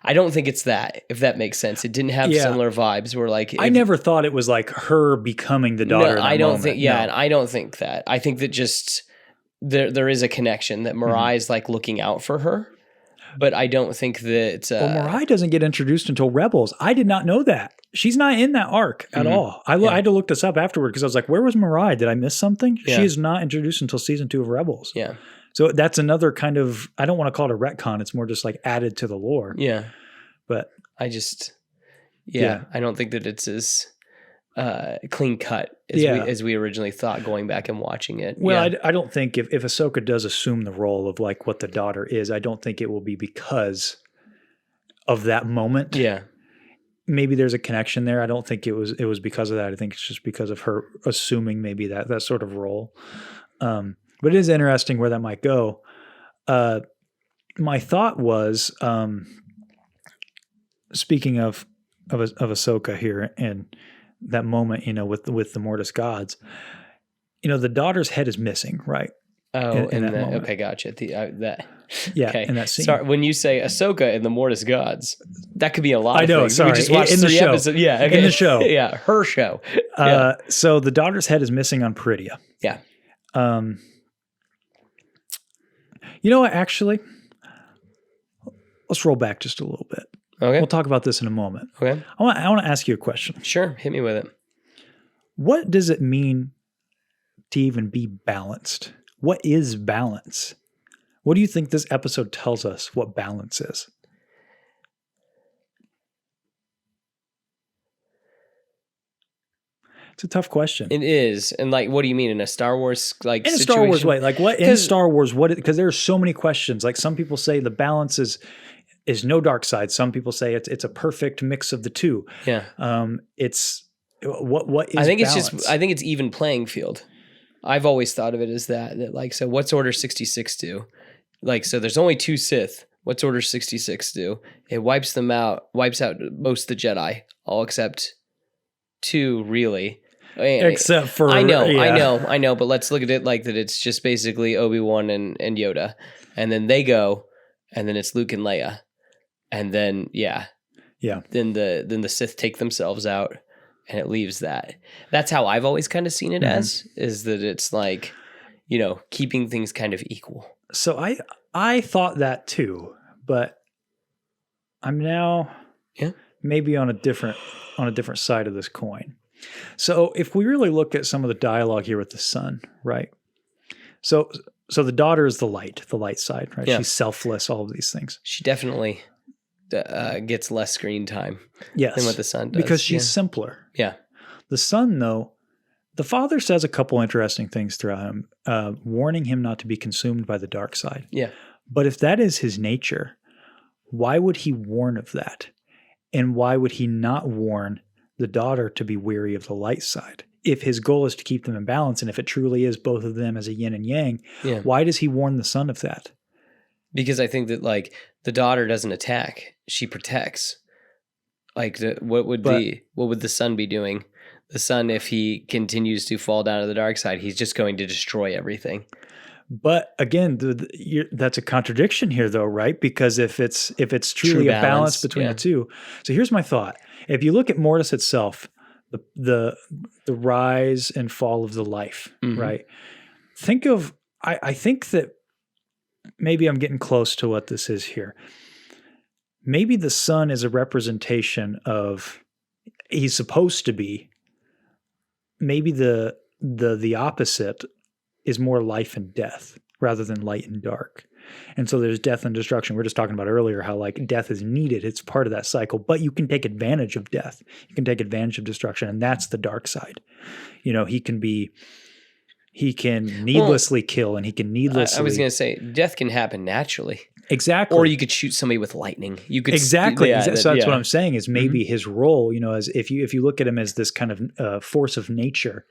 I don't think it's that, if that makes sense. It didn't have Yeah. similar vibes where like I never thought it was like her becoming the daughter. No, in that I don't moment. think. Yeah, No. and I don't think that. I think that just there is a connection that Mirai is like looking out for her, but I don't think that. Well, Mirai doesn't get introduced until Rebels. I did not know that. She's not in that arc at Mhm. all. I had to look this up afterward because I was like, where was Mirai? Did I miss something? Yeah. She is not introduced until season 2 of Rebels. Yeah, So that's another kind of, I don't want to call it a retcon. It's more just like added to the lore. yeah. But I just, Yeah. I don't think that it's as clean cut Yeah. as we originally thought going back and watching it. well, yeah. I don't think if Ahsoka does assume the role of like what the daughter is, I don't think it will be because of that moment. yeah, Maybe there's a connection there. I don't think it was because of that. I think it's just because of her assuming maybe that sort of role. But it is interesting where that might go. My thought was, speaking of Ahsoka here and that moment, with the Mortis gods, the daughter's head is missing, right? Oh, in that moment. okay, gotcha. That. Yeah, Okay. in that scene. Sorry, when you say Ahsoka and the Mortis gods, that could be a lot. I of know, things. sorry. We just watched In the 3 show. episodes. Yeah, okay. In the show. Yeah, her show. Yeah. So the daughter's head is missing on Peridia. Yeah. You know what? Actually, let's roll back just a little bit. Okay. We'll talk about this in a moment. Okay. I want to ask you a question. Sure. Hit me with it. What does it mean to even be balanced? What is balance? What do you think this episode tells us what balance is? It's a tough question. It is. And like, what do you mean in a Star Wars like In a situation? Star Wars way, like what in 'Cause- Star Star Wars? What? Because there are so many questions. Like some people say the balance is no dark side. Some people say it's a perfect mix of the two. Yeah. It's what is I think balance? I think it's even playing field. I've always thought of it as that like, so what's Order 66 do? Like, so there's only 2 Sith. What's Order 66 do? It wipes out most of the Jedi, all except 2, really. Except for I know, yeah. but let's look at it like that. It's just basically Obi-Wan and Yoda, and then they go, and then it's Luke and Leia, and then then the Sith take themselves out, and it leaves that. That's how I've always kind of seen it as, is that it's like, keeping things kind of equal. So I thought that too, but I'm now maybe on a different side of this coin. So if we really look at some of the dialogue here with the son, right? So the daughter is the light side, right? Yeah. She's selfless, all of these things. She definitely gets less screen time Yes. than what the son does. Because she's simpler. Yeah. The son, though, the father says a couple interesting things throughout him, warning him not to be consumed by the dark side. Yeah. But if that is his nature, why would he warn of that? And why would he not warn the daughter to be weary of the light side? If his goal is to keep them in balance, and if it truly is both of them as a yin and yang, why does he warn the son of that? Because I think that like the daughter doesn't attack; she protects. Like what would the son be doing? The sun, if he continues to fall down to the dark side, he's just going to destroy everything. But again, that's a contradiction here, though, right? Because if it's truly True a balance between yeah. the two. So here's my thought: if you look at Mortis itself, the rise and fall of the life, Mhm. right? Think of I think that maybe I'm getting close to what this is here. Maybe the sun is a representation of he's supposed to be. Maybe the opposite is more life and death rather than light and dark. And so there's death and destruction. We're just talking about earlier how like death is needed. It's part of that cycle, but you can take advantage of death. You can take advantage of destruction, and that's the dark side. You know, he can needlessly kill, and he can needlessly. I was going to say, death can happen naturally. Exactly. Or you could shoot somebody with lightning. You could exactly. Yeah, so that's what I'm saying is maybe Mm-hmm. his role, you know, as if you look at him as this kind of force of nature,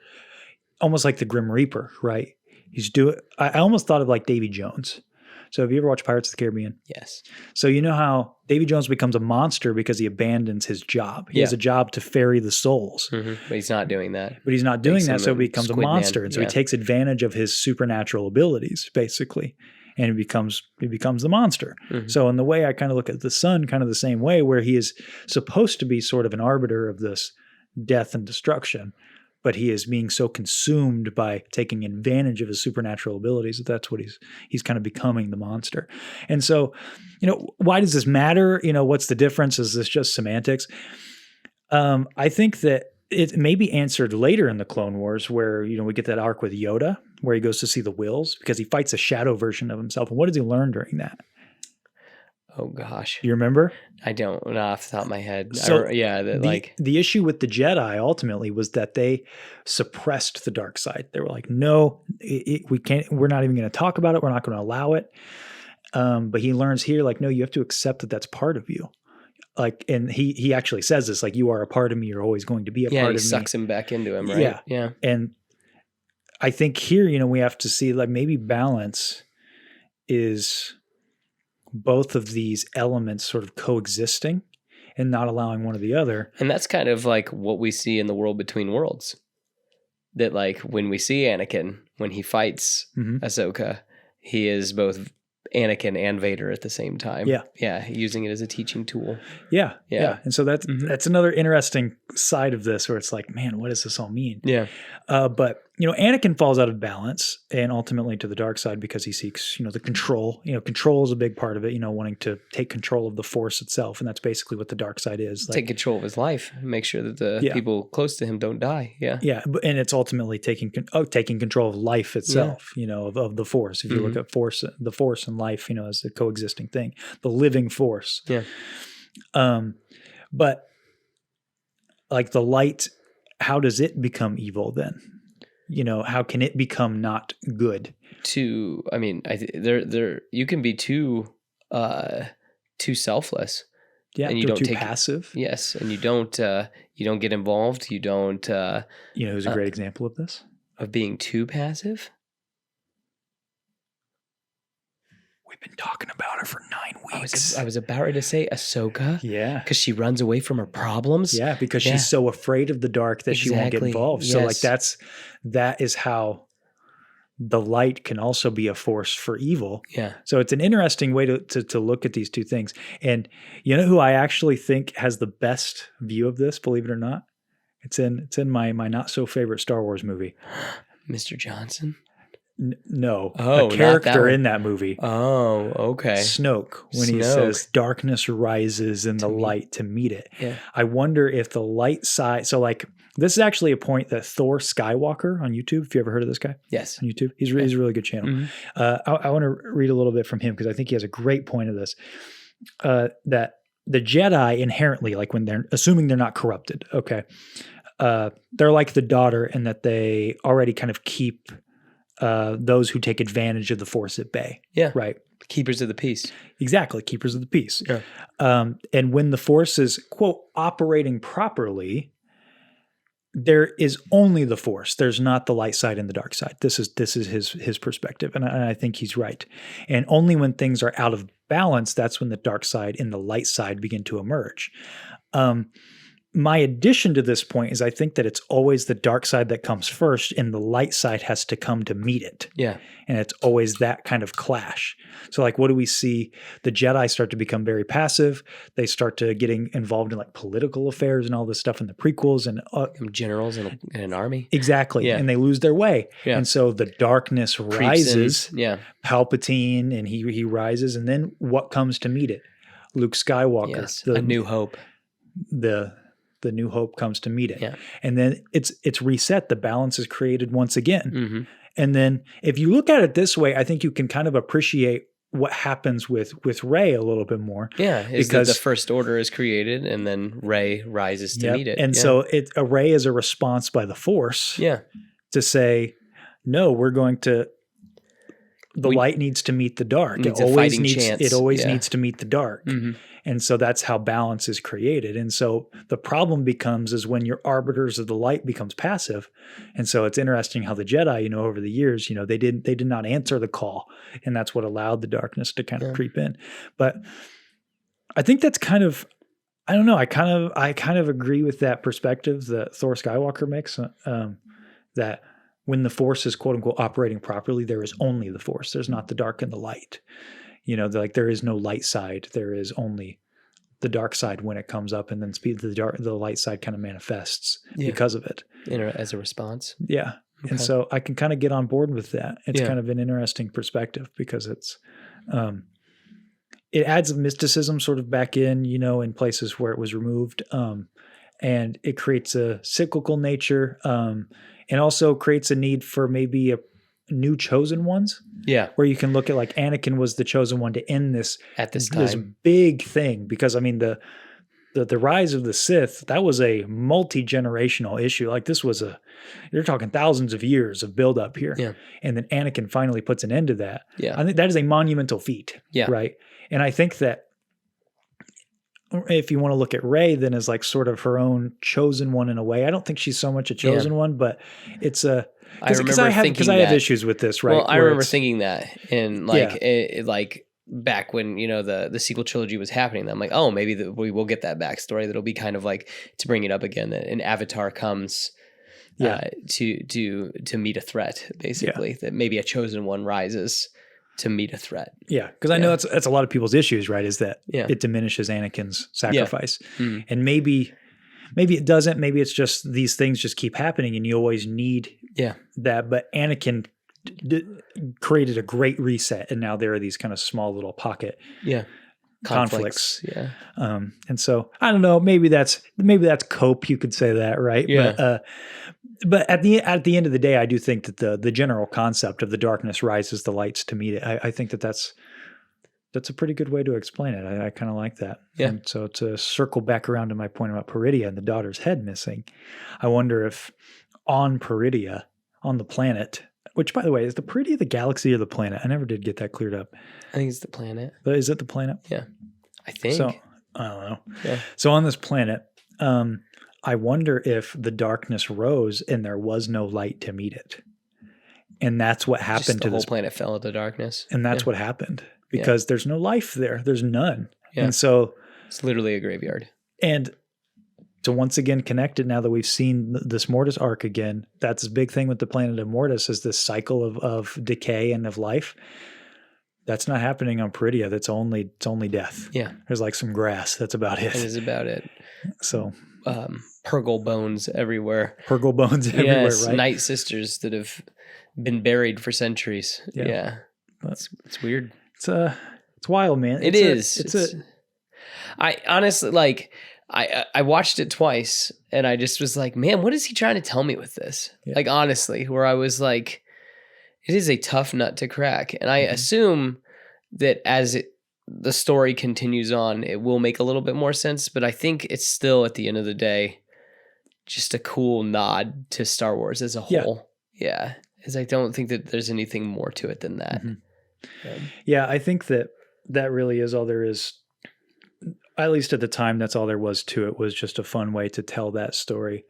almost like the Grim Reaper, right? I almost thought of like Davy Jones. So have you ever watched Pirates of the Caribbean? Yes. So you know how Davy Jones becomes a monster because he abandons his job. He has a job to ferry the souls. Mm-hmm. But he's not doing that. But he's not doing Makes that, him so a he becomes a squid monster. man. And so he takes advantage of his supernatural abilities, basically. And he becomes the monster. Mhm. So in the way I kind of look at the sun, kind of the same way, where he is supposed to be sort of an arbiter of this death and destruction, but he is being so consumed by taking advantage of his supernatural abilities that that's what he's kind of becoming the monster. And so, you know, why does this matter? You know, what's the difference? Is this just semantics? I think that it may be answered later in the Clone Wars where, you know, we get that arc with Yoda where he goes to see the Wills because he fights a shadow version of himself. And what does he learn during that? Oh, gosh. Do you remember? I don't know off the top of my head. So The issue with the Jedi ultimately was that they suppressed the dark side. They were like, no, we can't, we're not even going to talk about it. We're not going to allow it. But he learns here, like, no, you have to accept that that's part of you. Like, and he actually says this, like, you are a part of me. You're always going to be a part of me. Yeah, he sucks him back into him, right? Yeah. And I think here, you know, we have to see like maybe balance is both of these elements sort of coexisting and not allowing one or the other. And that's kind of like what we see in the world between worlds. That like when we see Anakin, when he fights Ahsoka, he is both Anakin and Vader at the same time. Yeah. Yeah. Using it as a teaching tool. Yeah. Yeah. And so that's another interesting side of this where it's like, man, what does this all mean? Yeah. But, you know, Anakin falls out of balance and ultimately to the dark side because he seeks, you know, the control. You know, control is a big part of it, you know, wanting to take control of the Force itself. And that's basically what the dark side is. Like, Take control of his life. Make sure that the people close to him don't die. Yeah. Yeah. And it's ultimately taking control of life itself, you know, of the Force. If you look at the Force and life, you know, as a coexisting thing, the living Force. Yeah. But like the light, how does it become evil then? You know, how can it become not good? I mean, there you can be too selfless. Yeah, and you they're don't too take passive. Yes, and you don't get involved. You don't. You know, who's a great example of this? Of being too passive. We've been talking about her for 9 weeks. I was about ready to say Ahsoka. Yeah. Because she runs away from her problems. Yeah, because she's so afraid of the dark that she won't get involved. Yes. So like that is how the light can also be a force for evil. Yeah. So it's an interesting way to look at these two things. And you know who I actually think has the best view of this, believe it or not? It's in my not so favorite Star Wars movie. Mr. Johnson? No. Oh, a character not that in that movie. Oh, okay. Snoke, when he says darkness rises in the light to meet it. Yeah. I wonder if the light side, so like this is actually a point that Thor Skywalker on YouTube, if you ever heard of this guy? Yes. On YouTube. He's a really good channel. Mm-hmm. I want to read a little bit from him because I think he has a great point of this. That the Jedi inherently, like when they're assuming they're not corrupted, okay, they're like the daughter in that they already kind of keep those who take advantage of the Force at bay. Yeah. Right. Keepers of the peace. Exactly. Keepers of the peace. Yeah. And when the Force is, quote, operating properly, there is only the Force. There's not the light side and the dark side. This is his perspective. And I think he's right. And only when things are out of balance, that's when the dark side and the light side begin to emerge. my addition to this point is I think that it's always the dark side that comes first and the light side has to come to meet it. Yeah. And it's always that kind of clash. So like, what do we see? The Jedi start to become very passive. They start to getting involved in like political affairs and all this stuff in the prequels and generals in an army. Exactly. Yeah. And they lose their way. Yeah. And so the darkness rises. Yeah. Palpatine, and he rises. And then what comes to meet it? Luke Skywalker. Yes. A New Hope. The New Hope comes to meet it. Yeah. And then it's reset. The balance is created once again. Mm-hmm. And then if you look at it this way, I think you can kind of appreciate what happens with Rey a little bit more. Yeah. Because the First Order is created and then Rey rises to meet it. And so Rey is a response by the Force to say, no, we're going to, the light needs to meet the dark. It always needs to meet the dark. Mm-hmm. And so that's how balance is created. And so the problem becomes is when your arbiters of the light becomes passive. And so it's interesting how the Jedi, over the years, they did not answer the call. And that's what allowed the darkness to kind of creep in. But I think that's kind of, I don't know. I kind of agree with that perspective that Thor Skywalker makes, that when the Force is quote unquote operating properly, there is only the Force. There's not the dark and the light. There is no light side. There is only the dark side when it comes up, and then the light side kind of manifests because of it. As a response. Yeah. Okay. And so I can kind of get on board with that. It's kind of an interesting perspective because it's, it adds a mysticism sort of back in, in places where it was removed. And it creates a cyclical nature, and also creates a need for maybe a new chosen ones. Yeah. Where you can look at like Anakin was the chosen one to end this at this time. This big thing. Because I mean the rise of the Sith, that was a multi-generational issue. Like this was you're talking thousands of years of buildup here. Yeah. And then Anakin finally puts an end to that. Yeah. I think that is a monumental feat. Yeah. Right. And I think that if you want to look at Rey then as like sort of her own chosen one in a way, I don't think she's so much a chosen one, but it's a, because I have issues with this, right? Well, I remember thinking that in like back when the sequel trilogy was happening. I'm like, oh, maybe we will get that backstory. That'll be kind of like to bring it up again. That an Avatar comes to meet a threat, basically. That maybe a chosen one rises to meet a threat. Yeah, because I know that's a lot of people's issues, right? Is that it diminishes Anakin's sacrifice, and maybe it doesn't. Maybe it's just these things just keep happening, and you always need that. But Anakin created a great reset, and now there are these kind of small little pocket conflicts. Yeah, and so I don't know. Maybe that's cope. You could say that, right? Yeah. But at the end of the day, I do think that the general concept of the darkness rises, the lights to meet it. I think that's a pretty good way to explain it. I kind of like that. Yeah. And so to circle back around to my point about Peridia and the daughter's head missing, I wonder if on Peridia, on the planet, which by the way, is the Peridia the galaxy or the planet? I never did get that cleared up. I think it's the planet. But is it the planet? Yeah. I think. So I don't know. Yeah. So on this planet, I wonder if the darkness rose and there was no light to meet it. And that's what happened to the whole planet fell into darkness. And that's what happened because there's no life there. There's none. Yeah. And so it's literally a graveyard. And to once again connect it now that we've seen this Mortis arc again, that's the big thing with the planet of Mortis is this cycle of decay and of life. That's not happening on Peridia. It's only death. Yeah. There's like some grass. That's about it. That is about it. So Purgle bones everywhere. Yes, right? Night sisters that have been buried for centuries. Yeah. It's weird. It's wild, man. It is. I honestly I watched it twice and I just was like, man, what is he trying to tell me with this? Yeah. Like honestly, where I was like, it is a tough nut to crack. And I assume that as the story continues on, it will make a little bit more sense. But I think it's still, at the end of the day, just a cool nod to Star Wars as a whole. Yeah. Because I don't think that there's anything more to it than that. Mm-hmm. Yeah, I think that really is all there is. At least at the time, that's all there was to it, was just a fun way to tell that story.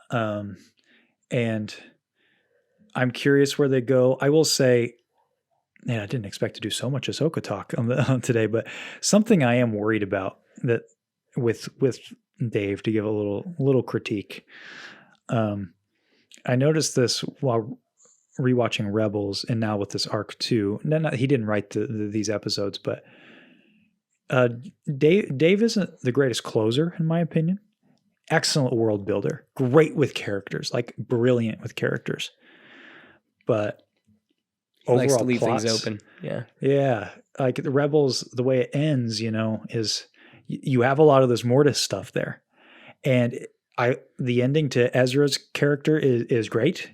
And I'm curious where they go. I will say, man, I didn't expect to do so much Ahsoka talk on today, but something I am worried about that with Dave to give a little critique. I noticed this while rewatching Rebels, and now with this arc too. No, he didn't write these episodes, but Dave isn't the greatest closer in my opinion. Excellent world builder, great with characters, like brilliant with characters, but he likes to overall leave plots, things open. Yeah. Like the Rebels, the way it ends, is you have a lot of this Mortis stuff there, and the ending to Ezra's character is great.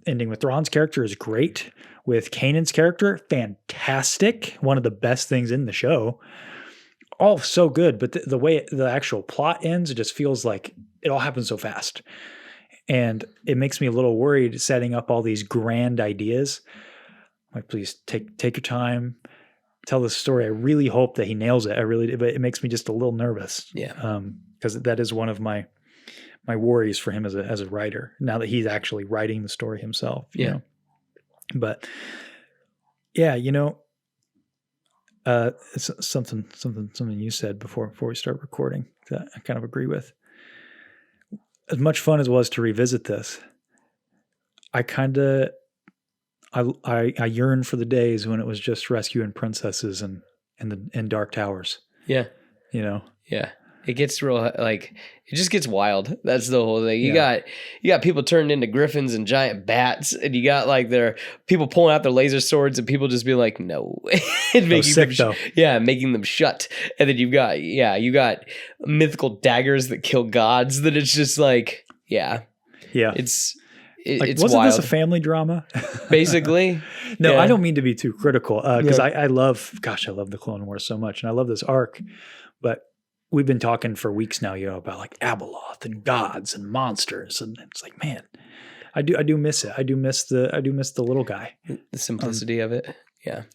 Ending with Thrawn's character is great. With Kanan's character, fantastic. One of the best things in the show. All so good, but the way the actual plot ends, it just feels like it all happens so fast. And it makes me a little worried setting up all these grand ideas. Like, please take your time, tell the story. I really hope that he nails it. But it makes me just a little nervous. Yeah. Because that is one of my worries for him as a writer, now that he's actually writing the story himself. You know? But yeah, it's something you said before we start recording that I kind of agree with. As much fun as it was to revisit this, I yearn for the days when it was just rescuing princesses and Dark Towers. Yeah. Yeah. It gets real, like, it just gets wild. That's the whole thing. You got people turned into griffins and giant bats, and you got like their people pulling out their laser swords, and people just be like, no, and making them shut. And then you got mythical daggers that kill gods. That it's just like, it's wasn't wild. This a family drama? Basically. No, I don't mean to be too critical because I love the Clone Wars so much, and I love this arc, but we've been talking for weeks now, about like Abeloth and gods and monsters, and it's like, man, I do miss it. I do miss the little guy, the simplicity of it.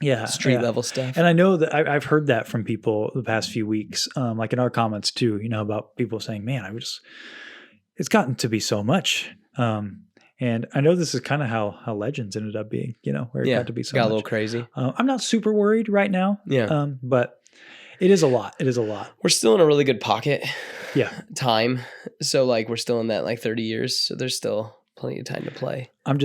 Yeah, street level stuff. And I know that I've heard that from people the past few weeks, like in our comments too. About people saying, man, it's gotten to be so much. And I know this is kind of how Legends ended up being, where it got to be so much. Got a little crazy. I'm not super worried right now. Yeah. But it is a lot. It is a lot. We're still in a really good pocket. Yeah. Time. So like we're still in that like 30 years. So there's still plenty of time to play. I'm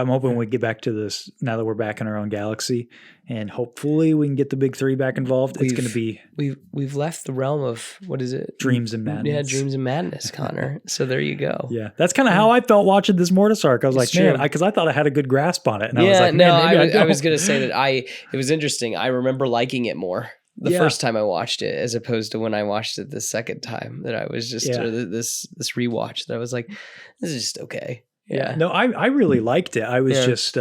hoping we get back to this now that we're back in our own galaxy, and hopefully we can get the big three back involved. It's going to be we've left the realm of, what is it? Dreams and Madness. Yeah, Dreams and Madness, Konnor. So there you go. Yeah, that's kind of how I felt watching this Mortis arc. I was like, man, because I thought I had a good grasp on it. And I was like, I was going to say that it was interesting. I remember liking it more the first time I watched it, as opposed to when I watched it the second time. That I was just this rewatch that I was like, this is just okay. Yeah. No, I really liked it. I was just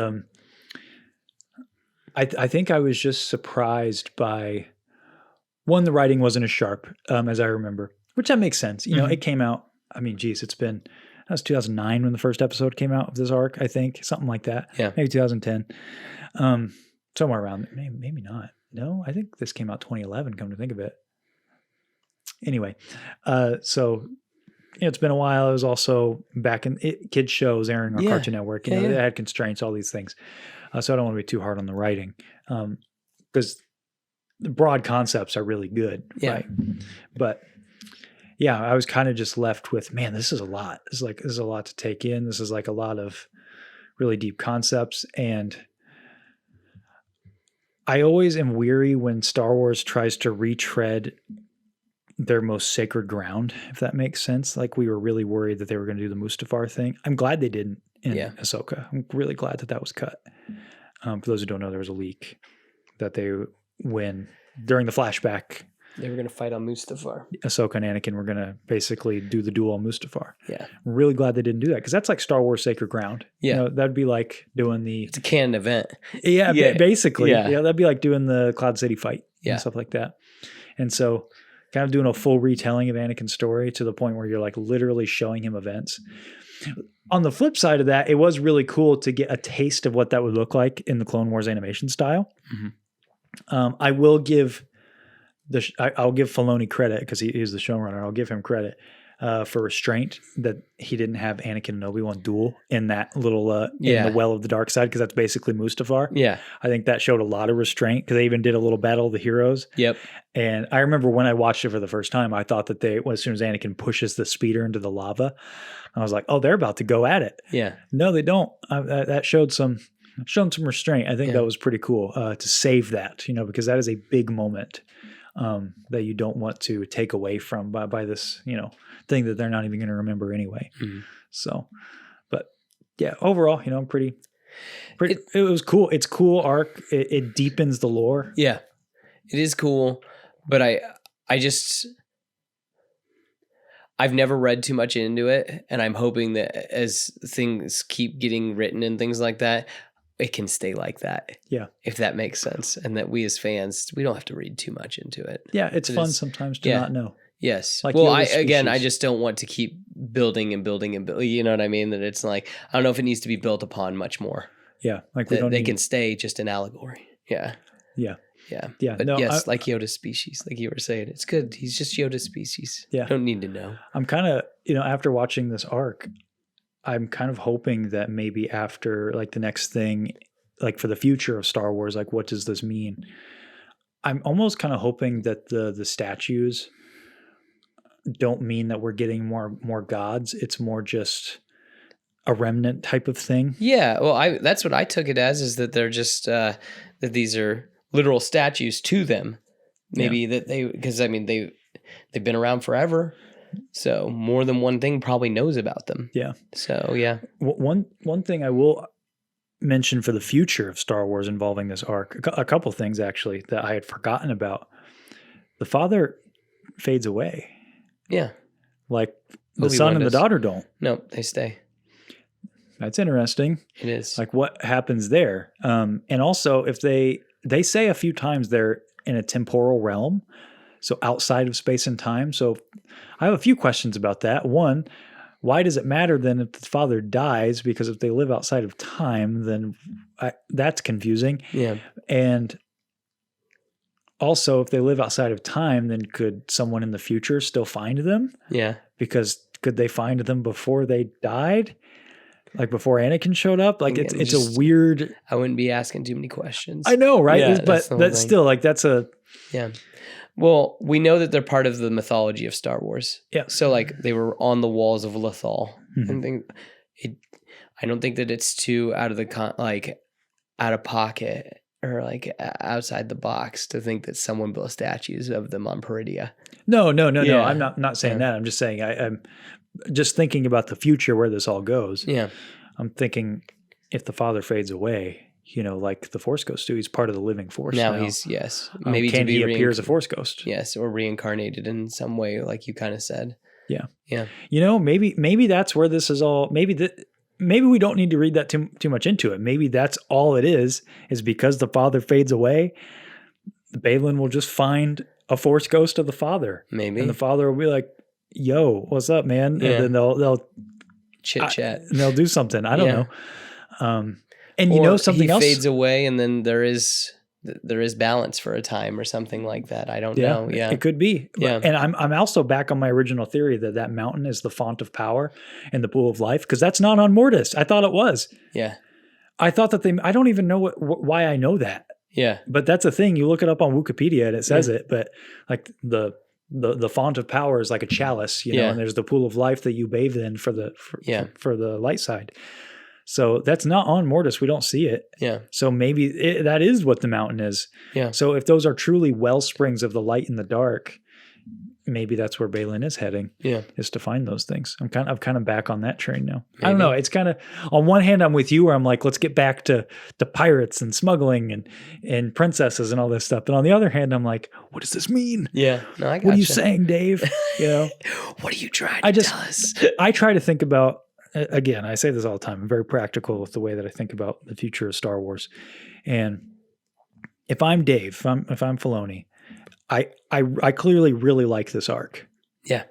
I think I was just surprised by, one, the writing wasn't as sharp as I remember, which that makes sense. It came out, I mean, geez, that was 2009 when the first episode came out of this arc, I think, something like that. Yeah. Maybe 2010. Somewhere around, maybe not. No, I think this came out 2011, come to think of it. Anyway, so it's been a while. It was also back in kids shows airing on Cartoon Network. They had constraints, all these things. So I don't want to be too hard on the writing, because the broad concepts are really good. Yeah. Right? But yeah, I was kind of just left with, man, this is a lot. This is a lot to take in. This is like a lot of really deep concepts. And I always am weary when Star Wars tries to retread their most sacred ground, if that makes sense. Like, we were really worried that they were going to do the Mustafar thing. I'm glad they didn't in Ahsoka. I'm really glad that was cut. For those who don't know, there was a leak that during the flashback, they were going to fight on Mustafar. Ahsoka and Anakin were going to basically do the duel on Mustafar. Yeah. I'm really glad they didn't do that, because that's like Star Wars sacred ground. Yeah. That'd be like doing it's a canon event. Yeah. Basically. Yeah. That'd be like doing the Cloud City fight and stuff like that. And so, kind of doing a full retelling of Anakin's story to the point where you're like literally showing him events. On the flip side of that, it was really cool to get a taste of what that would look like in the Clone Wars animation style. Mm-hmm. I will give Filoni credit, because he is the showrunner. I'll give him credit. for restraint, that he didn't have Anakin and Obi-Wan duel in that little in Yeah. the well of the dark side, because that's basically Mustafar. Yeah. I think that showed a lot of restraint, because they even did a little battle of the heroes. Yep. And I remember when I watched it for the first time, I thought that as soon as Anakin pushes the speeder into the lava, I was like, oh, they're about to go at it. Yeah. No, they don't. That showed some restraint. I think Yeah. that was pretty cool to save that, because that is a big moment that you don't want to take away from by this, thing that they're not even going to remember anyway. Mhm. So, but yeah, overall, I'm pretty. It was cool. It's cool arc. It deepens the lore. Yeah. It is cool, but I've never read too much into it, and I'm hoping that as things keep getting written and things like that, it can stay like that. Yeah. If that makes sense, and that we as fans, we don't have to read too much into it. Yeah, it's It fun is- sometimes to yeah. not know. Yes. Like Well, Yoda's I species. just don't want to keep building and building and building. You know what I mean? That it's like, I don't know if it needs to be built upon much more. Yeah, like we That don't. they need- can stay just an allegory. Yeah. Yeah. Yeah. Yeah. But no, yes, like Yoda's species, like you were saying, it's good. He's just Yoda's species. Yeah. Don't need to know. I'm kind of, after watching this arc, I'm kind of hoping that maybe after like the next thing, like for the future of Star Wars, like what does this mean? I'm almost kind of hoping that the statues don't mean that we're getting more gods. It's more just a remnant type of thing. Yeah. Well, that's what I took it as, is that they're just, that these are literal statues to them. Maybe that because I mean, they've been around forever. So more than one thing probably knows about them. Yeah. So yeah. One thing I will mention for the future of Star Wars involving this arc, a couple things actually that I had forgotten about. The father fades away. Yeah. Like the Obi-Wan son and the does. daughter don't. No, they stay. That's interesting. It is. Like what happens there? And also if they say a few times they're in a temporal realm, so outside of space and time. So I have a few questions about that. One, why does it matter then if the father dies? Because if they live outside of time, then that's confusing. Yeah. And also, if they live outside of time, then could someone in the future still find them? Yeah. Because could they find them before they died? Like before Anakin showed up? Like Again, it's just- a weird. I wouldn't be asking too many questions. I know, right? Yeah, But that's the whole that's thing. still like that's a Yeah. Well, we know that they're part of the mythology of Star Wars. Yeah. So like they were on the walls of Lothal. Mhm. And I don't think that it's too out of pocket or like outside the box to think that someone built statues of them on Peridia. no. Yeah. I'm not saying Yeah. that. I'm just saying I'm just thinking about the future where this all goes. Yeah. I'm thinking if the father fades away, like the Force Ghost do, he's part of the living Force. Now he's yes. Maybe can to be he appear as a Force Ghost? Yes, or reincarnated in some way, like you kind of said. Yeah. Yeah. Maybe that's where this is all. Maybe we don't need to read that too much into it. Maybe that's all it is because the father fades away. Balin will just find a Force Ghost of the father, Maybe. and the father will be like, "Yo, what's up, man?" Yeah. And then they'll Chit chat. and they'll do something. I don't Yeah. know. And Or something he else fades away, and then there is balance for a time or something like that. I don't know. Yeah. It could be. Yeah. And I'm also back on my original theory that mountain is the font of power and the pool of life, because that's not on Mortis. I thought it was. Yeah. I thought that I don't even know why I know that, Yeah. but that's a thing. You look it up on Wikipedia and it says it, but like the font of power is like a chalice, Yeah. and there's the pool of life that you bathe in for the light side. So that's not on Mortis. We don't see it. Yeah. So maybe that is what the mountain is. Yeah. So if those are truly well springs of the light and the dark, maybe that's where Balin is heading. Yeah. Is to find those things. I'm kind of back on that train now. I Maybe. don't know. It's kind of, on one hand, I'm with you where I'm like, let's get back to pirates and smuggling and princesses and all this stuff. But on the other hand, I'm like, what does this mean? Yeah. No, I got What are you saying, Dave? What are you trying I to just- tell us? I try to think about, again, I say this all the time. I'm very practical with the way that I think about the future of Star Wars. And if I'm Dave, if I'm Filoni, I clearly really like this arc. Yeah.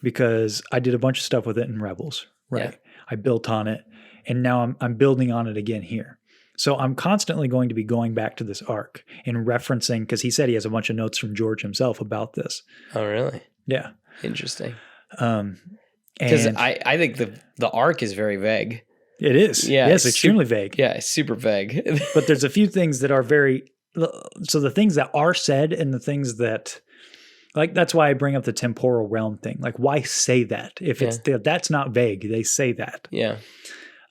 Because I did a bunch of stuff with it in Rebels, right? Yeah. I built on it, and now I'm building on it again here. So I'm constantly going to be going back to this arc and referencing, because he said he has a bunch of notes from George himself about this. Oh, really? Yeah. Interesting. Because And I think the arc is very vague. it is. Yeah, Yes, extremely vague. Yeah, it's super vague. But there's a few things that are very, so the things that are said and the things that, like, that's why I bring up the temporal realm thing. Like, why say that? If it's, that's not vague, they say that. Yeah.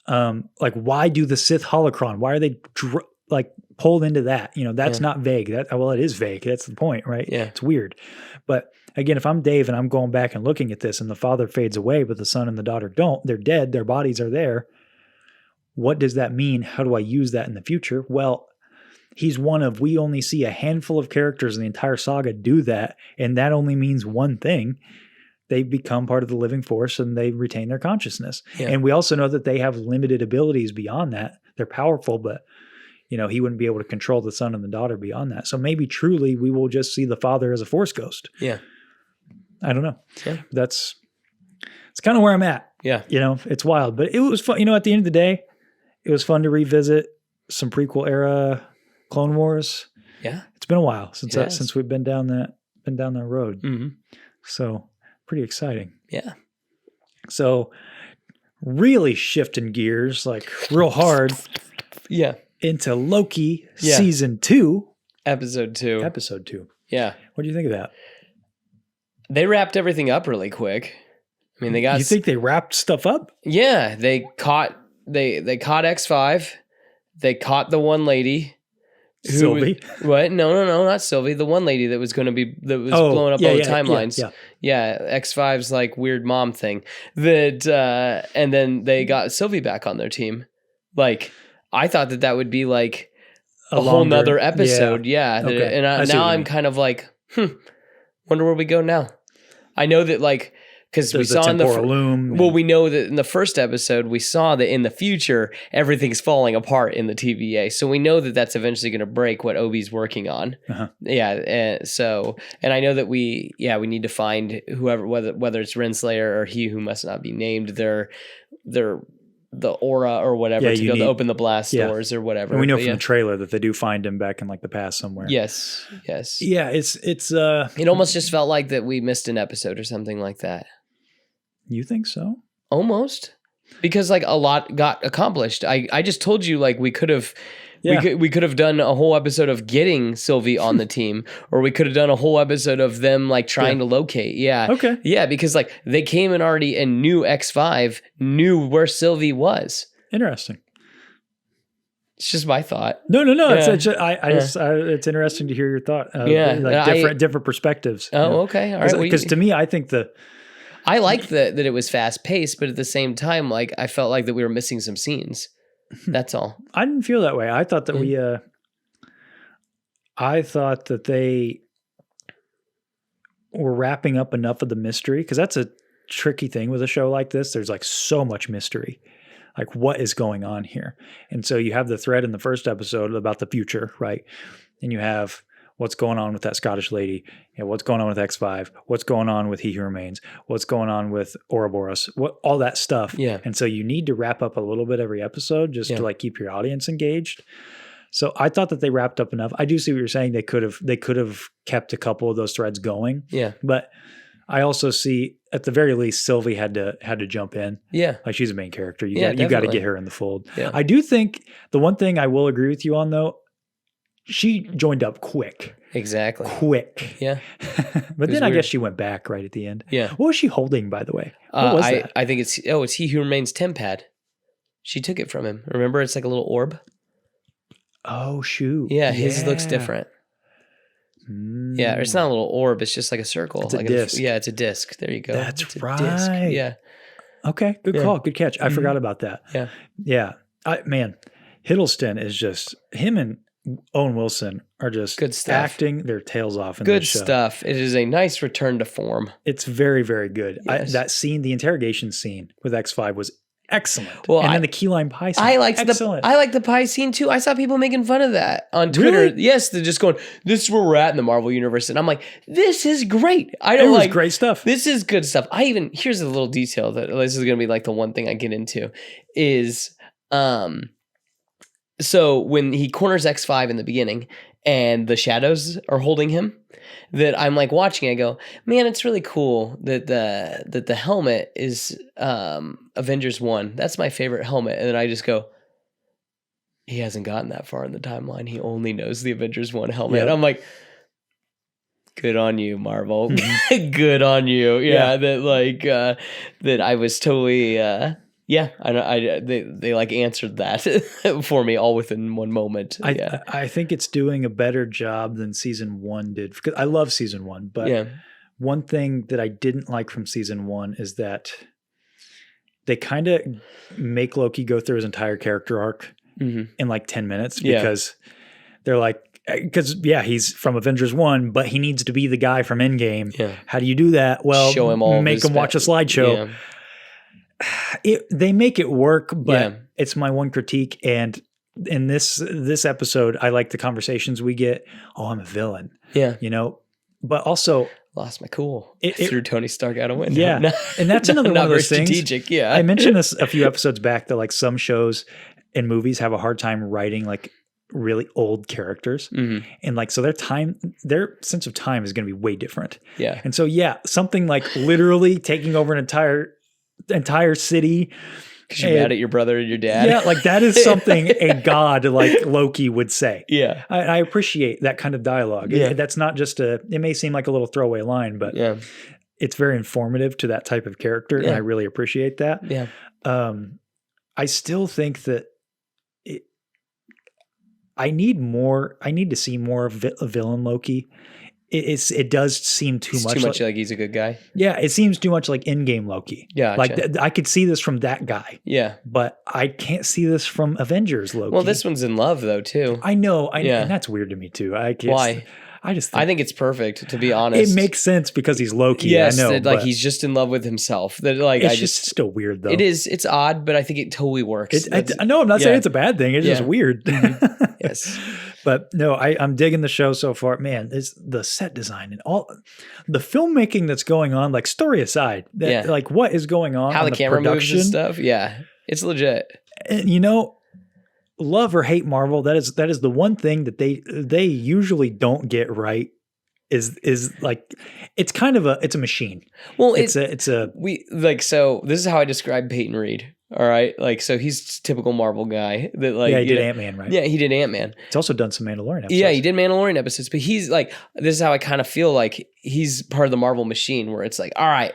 Like, why do the Sith holocron? Why are they like pulled into that? You know, that's not vague. Well, it is vague. That's the point, right? Yeah. It's weird. But again, if I'm Dave and I'm going back and looking at this and the father fades away, but the son and the daughter don't, they're dead. Their bodies are there. What does that mean? How do I use that in the future? Well, we only see a handful of characters in the entire saga do that. And that only means one thing. They become part of the living force and they retain their consciousness. Yeah. And we also know that they have limited abilities beyond that. They're powerful, but he wouldn't be able to control the son and the daughter beyond that. So maybe truly we will just see the father as a force ghost. Yeah. I don't know. Yeah. It's kind of where I'm at. Yeah. It's wild, but it was fun. At the end of the day, it was fun to revisit some prequel era Clone Wars. Yeah. It's been a while since we've been down that road. Mm-hmm. So pretty exciting. Yeah. So really shifting gears, like real hard. Yeah. Into Loki season 2. Episode 2. Yeah. What do you think of that? They wrapped everything up really quick. I mean, they got. You think they wrapped stuff up? Yeah. They caught X5. They caught the one lady. Sylvie? What? No, not Sylvie. The one lady that was blowing up all the timelines. Yeah. X5's like weird mom thing. And then they got Sylvie back on their team. Like, I thought that would be like a whole nother episode. Yeah. Okay. And now I'm kind of like, wonder where we go now. I know that like, because we saw in we know that in the first episode, we saw that in the future, everything's falling apart in the TVA. So we know that that's eventually going to break what Obi's working on. Uh-huh. Yeah. And I know that we need to find whoever, whether it's Renslayer or he who must not be named, they're the aura or whatever to go to open the blast doors or whatever. And we know from the trailer that they do find him back in like the past somewhere. Yes. Yeah, it's it almost just felt like that we missed an episode or something like that. You think so? Almost. Because like a lot got accomplished. I just told you like we could have we could have done a whole episode of getting Sylvie on the team, or we could have done a whole episode of them like trying to locate. Yeah. Okay. Yeah, because like they came in already and knew X5 knew where Sylvie was. Interesting. It's just my thought. No. Yeah. It's interesting to hear your thought. Different perspectives. Oh, okay. All right. Because to me, I think I liked that it was fast paced, but at the same time, like I felt like that we were missing some scenes. That's all. I didn't feel that way. I thought that they were wrapping up enough of the mystery, because that's a tricky thing with a show like this. There's like so much mystery. Like, what is going on here? And so you have the thread in the first episode about the future, right? And you have what's going on with that Scottish lady, what's going on with X5, what's going on with He Who Remains, what's going on with Ouroboros, all that stuff. Yeah. And so you need to wrap up a little bit every episode just to like keep your audience engaged. So I thought that they wrapped up enough. I do see what you're saying. They could have kept a couple of those threads going. Yeah. But I also see at the very least Sylvie had to jump in. Yeah. Like, she's a main character. You got to get her in the fold. Yeah. I do think the one thing I will agree with you on though, she joined up quick. Exactly. Quick. Yeah. But then I guess she went back right at the end. Yeah. What was she holding, by the way? What was that? I think it's He Who Remains Tempad. She took it from him. Remember, it's like a little orb. Oh, shoot. Yeah, his looks different. Yeah, it's not a little orb. It's just like a circle. It's like a disc. Yeah, it's a disc. There you go. That's right. Disc. Yeah. Okay. Good call. Good catch. I forgot about that. Yeah. Yeah. Hiddleston is just, him and Owen Wilson are just good stuff. Acting their tails off in good this show. Stuff. It is a nice return to form. It's very, very good. Yes. That scene, the interrogation scene with X5 was excellent. Well, and then the key lime pie scene. I liked the pie scene too. I saw people making fun of that on Twitter. Really? Yes, they're just going, "This is where we're at in the Marvel universe," and I'm like, "This is great. It was great stuff. This is good stuff." Here's a little detail that this is going to be like the one thing I get into is, so when he corners X5 in the beginning, and the shadows are holding him, that I'm like watching. I go, man, it's really cool that the helmet is Avengers 1. That's my favorite helmet. And then I just go, he hasn't gotten that far in the timeline. He only knows the Avengers 1 helmet. Yep. I'm like, good on you, Marvel. Good on you. Yeah, that I was totally they like answered that for me all within one moment. I think it's doing a better job than season 1 did, because I love season 1, but one thing that I didn't like from season 1 is that they kind of make Loki go through his entire character arc in like 10 minutes, because they're like, because he's from Avengers 1, but he needs to be the guy from Endgame. Yeah. How do you do that? Well, show him all, make him watch a slideshow. Yeah. They make it work, but it's my one critique. And in this episode, I like the conversations we get. Oh, I'm a villain. Yeah. You know, but also lost my cool. Threw Tony Stark out a window. Yeah. And that's another one of those things. Strategic. Yeah. I mentioned this a few episodes back that like some shows and movies have a hard time writing like really old characters. And like, so their sense of time is going to be way different. Yeah. And so, something like literally taking over an entire city. Because you're mad at your brother and your dad. Yeah. Like that is something a god like Loki would say. Yeah. I appreciate that kind of dialogue. Yeah. That's not just it may seem like a little throwaway line, but it's very informative to that type of character. And I really appreciate that. Yeah. I still think that I need to see more of a villain Loki. It does seem too much. Too much like he's a good guy. Yeah, it seems too much like in-game Loki. Yeah, like I could see this from that guy. Yeah, but I can't see this from Avengers Loki. Well, this one's in love though too. I know, and that's weird to me too. Why? I think it's perfect, to be honest. It makes sense because he's Loki. Yes, I know, he's just in love with himself. That it's still weird though. It is. It's odd, but I think it totally works. I know. I'm not saying it's a bad thing. It's just weird. Yes, but no, I'm digging the show so far. Man, it's the set design and all the filmmaking that's going on. Like story aside, like what is going on? How the camera moves and stuff. Yeah, it's legit. And love or hate Marvel, that is the one thing that they usually don't get right is like it's a machine. Well, so this is how I describe Peyton Reed. All right, like so he's a typical Marvel guy that like he did Ant-Man, right? Yeah, he did Ant-Man. He's also done some Mandalorian episodes. Yeah, he did Mandalorian episodes, but he's like this is how I kind of feel like he's part of the Marvel machine where it's like, all right,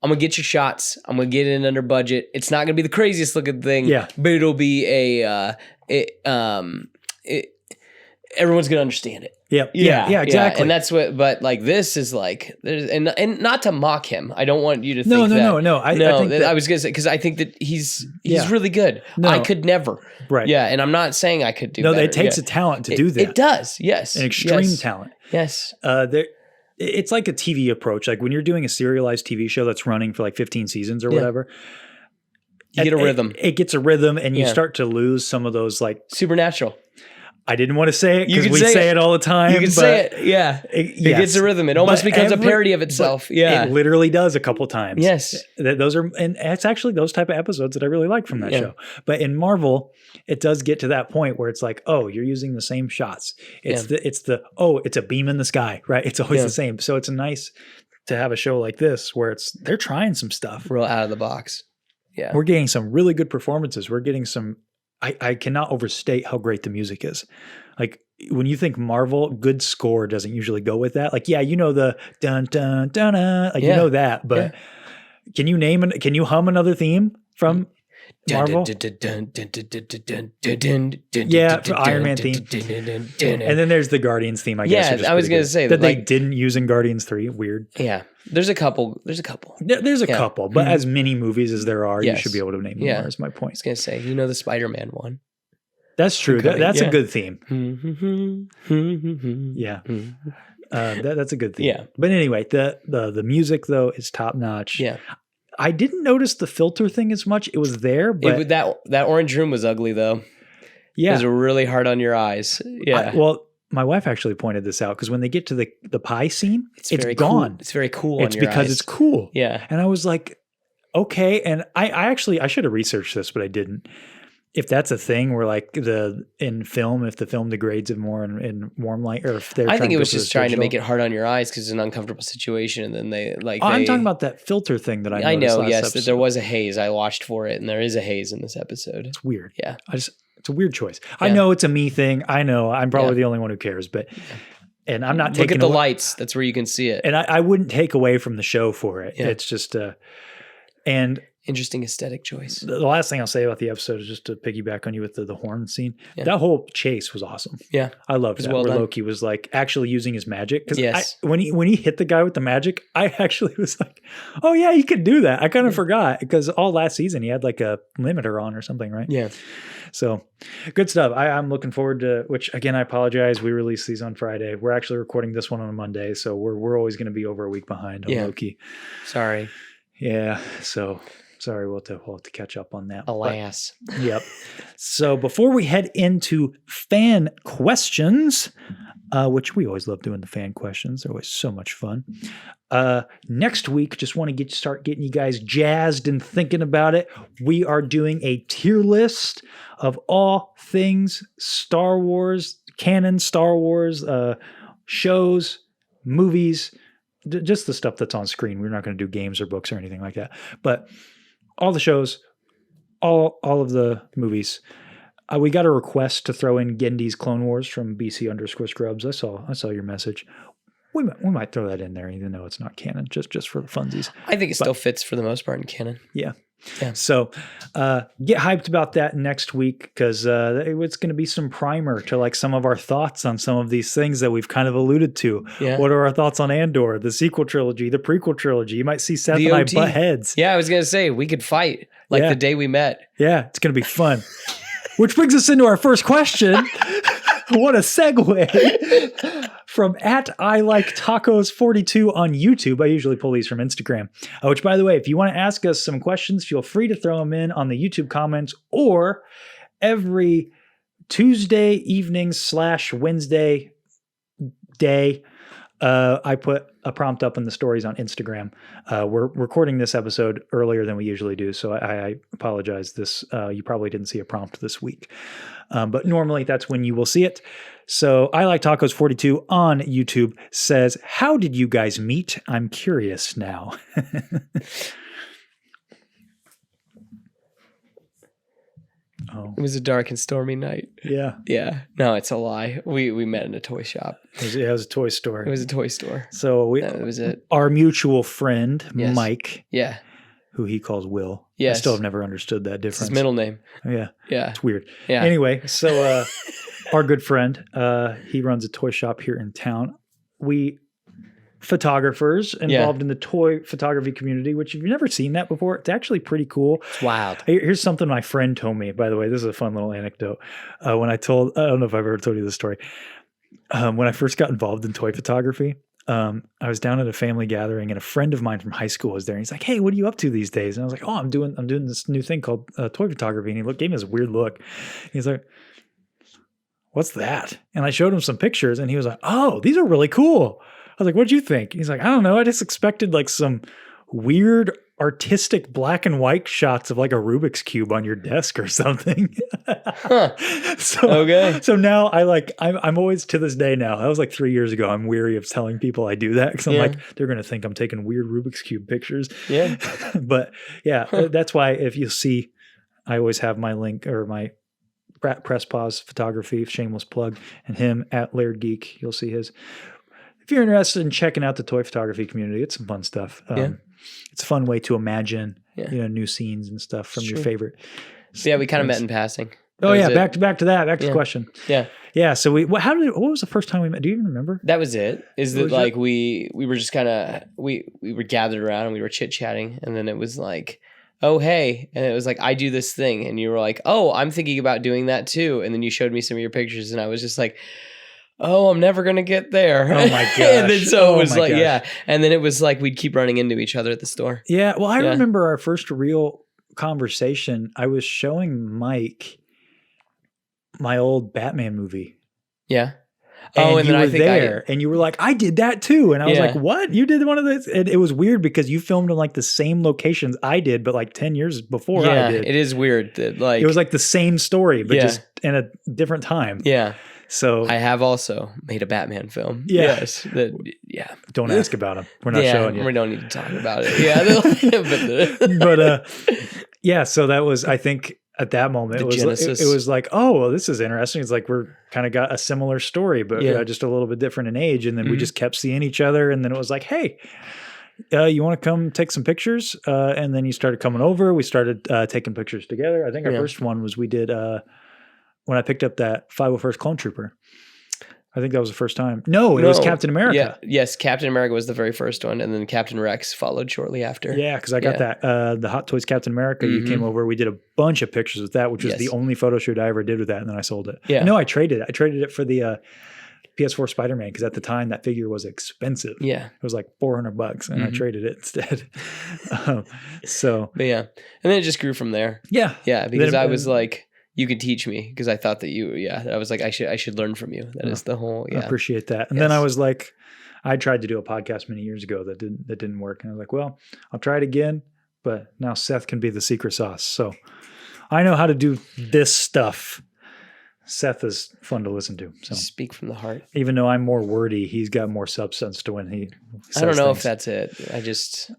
I'm going to get your shots. I'm going to get it under budget. It's not going to be the craziest looking thing, but it'll be everyone's going to understand it. Yeah, exactly. And that's what, but like this is like, and not to mock him. I don't want you to think No. I think I was going to say, because I think that he's really good. No. I could never. Right. Yeah. And I'm not saying I could do better. It takes a talent to do that. It does. Yes. An extreme talent. Yes. It's like a TV approach. Like when you're doing a serialized TV show that's running for like 15 seasons or whatever, you get a rhythm. It gets a rhythm, and you start to lose some of those like Supernatural. I didn't want to say it because we say it all the time. You can say it. Yeah. It gets a rhythm. It almost becomes a parody of itself. Yeah. It literally does a couple times. Yes. And it's actually those type of episodes that I really like from that show. But in Marvel, it does get to that point where it's like, oh, you're using the same shots. It's a beam in the sky, right? It's always the same. So it's nice to have a show like this where they're trying some stuff. Real out of the box. Yeah. We're getting some really good performances. We're getting some I cannot overstate how great the music is. Like when you think Marvel, good score doesn't usually go with that. Like, the dun dun dun dun, like you know that, but can you hum another theme from Marvel? Yeah, Iron Man theme. And then there's the Guardians theme, I guess. Yeah, I was going to say that they didn't use in Guardians 3. Weird. Yeah. There's a couple. There's a couple, but as many movies as there are, you should be able to name more, is my point. I was going to say, the Spider-Man one. That's true. That's a good theme. Yeah. That's a good theme. Yeah. But anyway, the music, though, is top-notch. Yeah. I didn't notice the filter thing as much. It was there, but that orange room was ugly, though. Yeah. It was really hard on your eyes. Yeah. My wife actually pointed this out because when they get to the pie scene, it's gone. Cool. It's very cool. It's because it's cool. Yeah. And I was like, okay. And I should have researched this, but I didn't. if that's a thing where like in film, if the film degrades it more in warm light, or if they're I think trying it to was go for just the trying to digital. make it hard on your eyes because it's an uncomfortable situation, and then they like. I'm talking about that filter thing that I noticed know, last yes, episode. that there was a haze. I watched for it, and there is a haze in this episode. It's weird. Yeah. It's a weird choice. I Yeah. know it's a me thing. I know I'm probably Yeah. the only one who cares, but and I'm not Look taking at the away, lights. That's where you can see it. and I wouldn't take away from the show for it. Yeah. It's just and Interesting aesthetic choice. the last thing I'll say about the episode is just to piggyback on you with the horn scene. Yeah. That whole chase was awesome. Yeah. I loved was that. well where done. Loki was like actually using his magic. Because Yes. when he hit the guy with the magic, I actually was like, oh yeah, he could do that. I kind of forgot because all last season he had like a limiter on or something, right? Yeah. So good stuff. I'm looking forward to, which again, I apologize. We release these on Friday. We're actually recording this one on a Monday. So we're always going to be over a week behind on Yeah. Loki. Sorry. Yeah. So sorry. We'll have to catch up on that. But- Alas. Yep. So before we head into fan questions, which we always love doing the fan questions. They're always so much fun. Next week, just want to start getting you guys jazzed and thinking about it. We are doing a tier list of all things Star Wars, canon Star Wars, shows, movies, just the stuff that's on screen. We're not going to do games or books or anything like that, but all the shows, all of the movies. We got a request to throw in Gendy's Clone Wars from BC_Scrubs. I saw your message. We might throw that in there, even though it's not canon, just for the funsies. I think it still fits for the most part in canon. Yeah. Yeah. So get hyped about that next week because it's going to be some primer to like some of our thoughts on some of these things that we've kind of alluded to. Yeah. What are our thoughts on Andor, the sequel trilogy, the prequel trilogy? You might see Seth The and I OT. butt heads. Yeah, I was going to say, we could fight like Yeah. the day we met. Yeah, it's going to be fun. Which brings us into our first question. What a segue. From @ILikeTacos42 on YouTube. I usually pull these from Instagram. Which, by the way, if you want to ask us some questions, feel free to throw them in on the YouTube comments, or every Tuesday evening / Wednesday day, I put a prompt up in the stories on Instagram. We're recording this episode earlier than we usually do, so I apologize. You probably didn't see a prompt this week, but normally that's when you will see it. So I like tacos 42 on YouTube says, "How did you guys meet? I'm curious now." Oh It was a dark and stormy night. yeah, Yeah. No, it's a lie. We met in a toy shop. it was a toy store. It was a toy store. So That was it. our mutual friend Yes. Mike, Yeah. who he calls Will. Yes. I still have never understood that It's difference. his middle name. Yeah, Yeah. it's weird. Yeah. Anyway, so our good friend, he runs a toy shop here in town. We photographers involved in the toy photography community, which if you've never seen that before, it's actually pretty cool. It's wild. Here's something my friend told me, by the way. This is a fun little anecdote. I don't know if I've ever told you this story. When I first got involved in toy photography, I was down at a family gathering and a friend of mine from high school was there. And he's like, "Hey, what are you up to these days?" And I was like, "Oh, I'm doing this new thing called toy photography." And he gave me this weird look. He's like, "What's that?" And I showed him some pictures and he was like, "Oh, these are really cool." I was like, "What'd you think?" He's like, "I don't know. I just expected like some weird artistic black and white shots of like a Rubik's Cube on your desk or something." Huh. So, Okay. so now I'm always to this day now, that was like 3 years ago, I'm weary of telling people I do that because I'm Yeah. like, they're going to think I'm taking weird Rubik's Cube pictures. Yeah. But yeah, that's why if you see, I always have my link or my press pause photography, shameless plug, and him at Laird Geek. You'll see his. If you're interested in checking out the toy photography community, it's some fun stuff. Yeah. It's a fun way to imagine, Yeah. new scenes and stuff from It's your true. favorite. So yeah, we kind of met in passing. Oh That yeah, was it. back to that. Back to the Yeah. question. Yeah. Yeah. So what was the first time we met? Do you even remember? That was it. Is that Was like we were just kind of we were gathered around and we were chit chatting, and then it was like, "Oh hey," and it was like, "I do this thing," and you were like, "Oh, I'm thinking about doing that too," and then you showed me some of your pictures, and I was just like, "Oh, I'm never gonna get there." Oh my And then gosh. so Oh it was my like, gosh. yeah, and then it was like we'd keep running into each other at the store. Yeah. Well, I Yeah. remember our first real conversation. I was showing Mike my old Batman movie. Yeah. Oh, and you then were I think there, and you were like, I did that too. And I was Yeah. like, what? You did one of those? And it was weird because you filmed in like the same locations I did, but like 10 years before I Yeah, did. it is weird that like It was like the same story, but Yeah. just in a different time. yeah. So I have also made a Batman film. Yeah. Yes. That, yeah. don't ask about them. We're not showing you. We don't need to talk about it. Yeah. But yeah, so that was, I think at that moment, The it was genesis. it was like, oh, well, this is interesting. It's like we're kind of got a similar story, but Yeah. just a little bit different in age. And then we Mhm. just kept seeing each other. And then it was like, hey, you want to come take some pictures? And then you started coming over. We started taking pictures together. I think our Yeah. first one was we did when I picked up that 501st Clone Trooper. I think that was the first time. No, it was Captain America. Yeah. Yes, Captain America was the very first one, and then Captain Rex followed shortly after. Yeah, because I got that the Hot Toys Captain America. You came over. We did a bunch of pictures with that, which was the only photo shoot I ever did with that, and then I sold it. Yeah. No, I traded it. I traded it for the PS4 Spider-Man because at the time that figure was expensive. Yeah. It was like $400, and I traded it instead. So But yeah. And then it just grew from there. yeah, Yeah, because Then- I was like, you could teach me, because I thought that I was like, I should learn from you. That is the whole, I appreciate that. And then I was like, I tried to do a podcast many years ago that didn't work, and I was like, well, I'll try it again, but now Seth can be the secret sauce. So I know how to do this stuff. Seth is fun to listen to. So Speak from the heart. even though I'm more wordy, he's got more substance to when he says I don't know things. if that's it. I just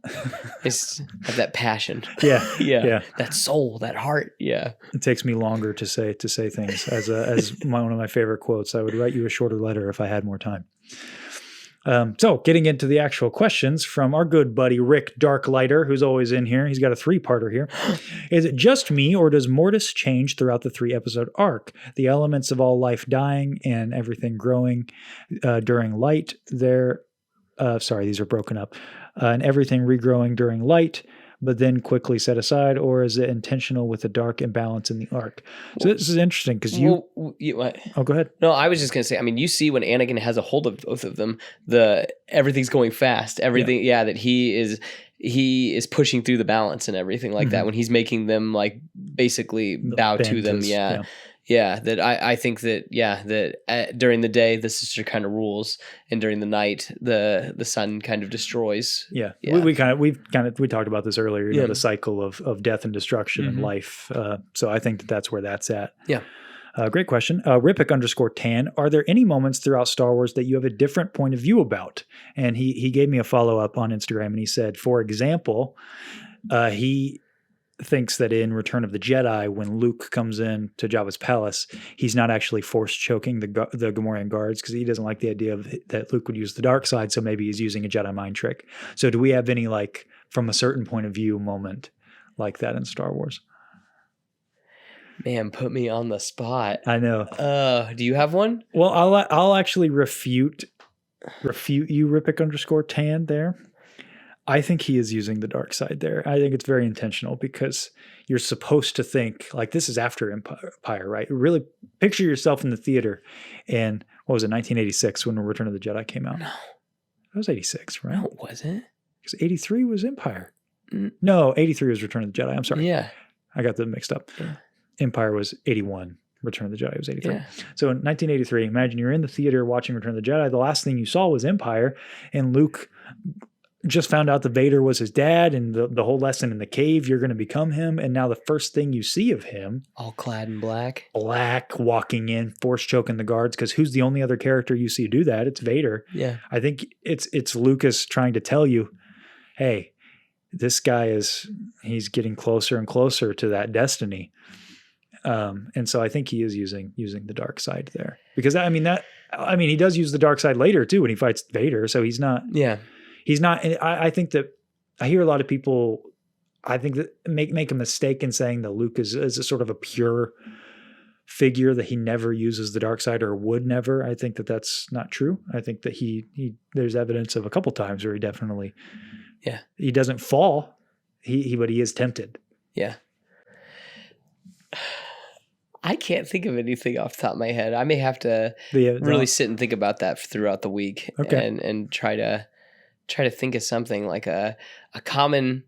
have that passion. Yeah. Yeah. Yeah. That soul, that heart. Yeah. It takes me longer to say things. As one of my favorite quotes, I would write you a shorter letter if I had more time. So getting into the actual questions from our good buddy Rick Darklighter, who's always in here. He's got a 3-parter here. Is it just me, or does Mortis change throughout the 3-episode arc? The elements of all life dying and everything growing during light. These are broken up. And everything regrowing during light, but then quickly set aside, or is it intentional with the dark imbalance in the arc? So this is interesting because What? Oh, go ahead. No, I was just gonna say. I mean, you see when Anakin has a hold of both of them, everything's going fast. Everything, that he is pushing through the balance and everything like that. When he's making them like basically bow to them. Yeah, that I think that during the day the sister kind of rules, and during the night the son kind of destroys. Yeah. Yeah. We talked about this earlier. You know, the cycle of death and destruction and life. So I think that's where that's at. Yeah. Great question. Rippic_tan. Are there any moments throughout Star Wars that you have a different point of view about? And he gave me a follow up on Instagram, and he said, for example, he thinks that in Return of the Jedi, when Luke comes in to Jabba's palace, he's not actually force choking the Gamorrean guards, because he doesn't like the idea that Luke would use the dark side. So maybe he's using a Jedi mind trick. So do we have any, like, from a certain point of view moment like that in Star Wars? Man, put me on the spot. I know. Do you have one? Well, I'll actually refute you, Rippic_tan there. I think he is using the dark side there. I think it's very intentional, because you're supposed to think like this is after Empire, right? Really picture yourself in the theater in, what was it, 1986 when Return of the Jedi came out? No. That was 86, right? No, it wasn't. Because 83 was Empire. No, 83 was Return of the Jedi. I'm sorry. Yeah. I got them mixed up. Yeah. Empire was 81. Return of the Jedi was 83. Yeah. So in 1983, imagine you're in the theater watching Return of the Jedi. The last thing you saw was Empire, and Luke just found out that Vader was his dad, and the whole lesson in the cave, you're going to become him. And now the first thing you see of him, All clad in black, walking in, force choking the guards, because who's the only other character you see do that? It's Vader. Yeah. I think it's Lucas trying to tell you, hey, this guy he's getting closer and closer to that destiny. And so I think he is using the dark side there, because he does use the dark side later too when he fights Vader. So he's not. Yeah. He's not. I think that I hear a lot of people, I think that make a mistake in saying that Luke is a sort of a pure figure, that he never uses the dark side or would never. I think that that's not true. I think that there's evidence of a couple times where he definitely, he doesn't fall. But he is tempted. Yeah. I can't think of anything off the top of my head. I may have to really sit and think about that throughout the week. Okay. And try to think of something like a common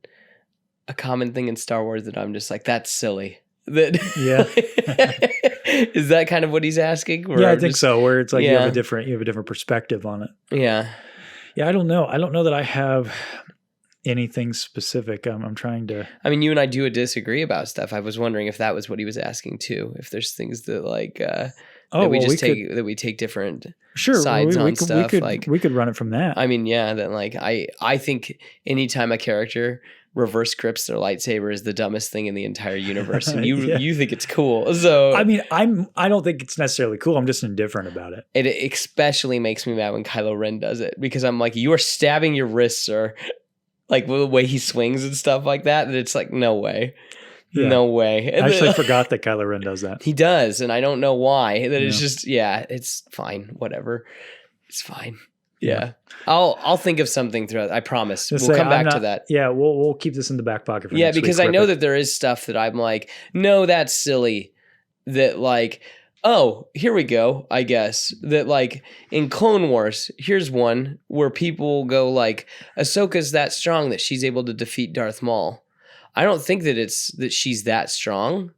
thing in Star Wars that I'm just like, that's silly. That Yeah. Is that kind of what he's asking? Or Yeah, I think so. Where it's like you Yeah. have a different perspective on it. Yeah. Yeah, I don't know. I don't know that I have anything specific. I'm trying to. I mean, you and I do disagree about stuff. I was wondering if that was what he was asking too. If there's things that like that we take different sides on stuff. We could run it from that. I mean, yeah. Then like I think anytime a character reverse grips their lightsaber is the dumbest thing in the entire universe, and you think it's cool. So I mean, I don't think it's necessarily cool. I'm just indifferent about it. It especially makes me mad when Kylo Ren does it, because I'm like, you are stabbing your wrists, sir. Like the way he swings and stuff like that. And it's like, no way. Yeah. No way. I actually forgot that Kylo Ren does that. He does, and I don't know why. That it's just, it's fine. Whatever. It's fine. Yeah. I'll think of something throughout. I promise. We'll come back to that. Yeah, we'll keep this in the back pocket for next week. Because I know that there is stuff that I'm like, no, that's silly. That like, oh, here we go, I guess. That like in Clone Wars, here's one where people go like, Ahsoka's that strong that she's able to defeat Darth Maul. I don't think that it's that she's that strong.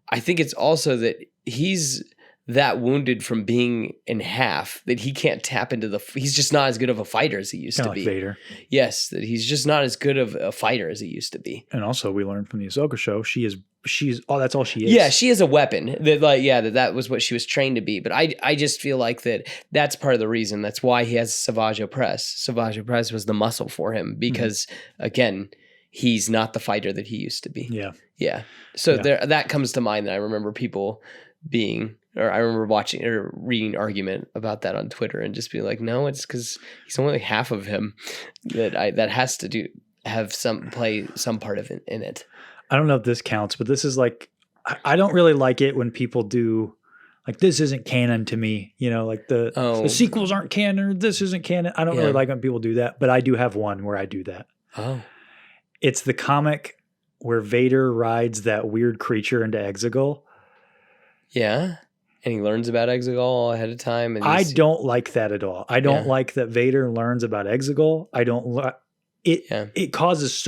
I think it's also that he's that wounded from being in half that he can't tap into he's just not as good of a fighter as he used to be. Vader. Yes, that he's just not as good of a fighter as he used to be. And also we learned from the Ahsoka show, she's that's all she is. Yeah, she is a weapon. That was what she was trained to be. But I just feel like that's part of the reason. That's why he has Savage Opress. Savage Opress was the muscle for him because again, he's not the fighter that he used to be. Yeah. Yeah. So that comes to mind that I remember people being, or I remember watching or reading an argument about that on Twitter and just being like, no, it's because he's only half of him that has to have play some part of it in it. I don't know if this counts, but this is like, I don't really like it when people do like, this isn't canon to me, like the sequels aren't canon, or this isn't canon. I don't really like when people do that, but I do have one where I do that. Oh. It's the comic where Vader rides that weird creature into Exegol. Yeah. And he learns about Exegol ahead of time. And I don't like that at all. I don't like that Vader learns about Exegol. I don't it causes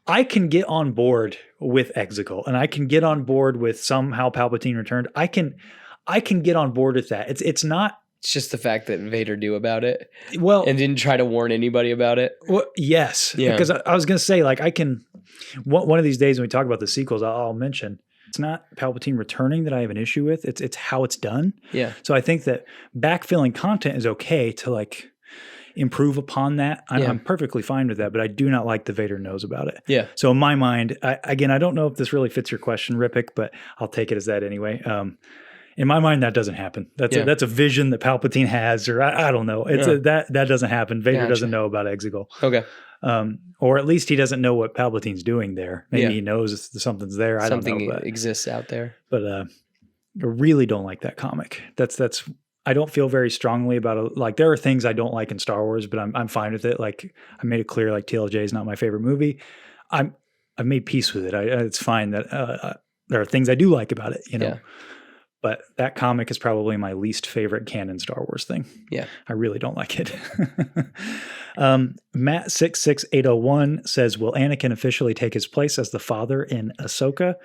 I can get on board with Exegol, and I can get on board with somehow Palpatine returned. I can get on board with that. It's not. It's just the fact that Vader knew about it. Well, and didn't try to warn anybody about it. Well, yes. Yeah. Because I was going to say, like, I can. One of these days when we talk about the sequels, I'll mention it's not Palpatine returning that I have an issue with. It's how it's done. Yeah. So I think that backfilling content is okay to like improve upon that. I'm perfectly fine with that, but I do not like the Vader knows about it. Yeah. So in my mind, I don't know if this really fits your question, Rippick, but I'll take it as that anyway. In my mind, that doesn't happen. That's a vision that Palpatine has, or I don't know. That doesn't happen. Vader doesn't know about Exegol. Okay. Or at least he doesn't know what Palpatine's doing there. Maybe he knows something's there. I don't know. Something exists out there. But I really don't like that comic. That's. I don't feel very strongly about it. Like, there are things I don't like in Star Wars, but I'm fine with it. Like, I made it clear, like, TLJ is not my favorite movie. I've made peace with it. It's fine that there are things I do like about it, Yeah. But that comic is probably my least favorite canon Star Wars thing. Yeah. I really don't like it. Matt66801 says, will Anakin officially take his place as the father in Ahsoka?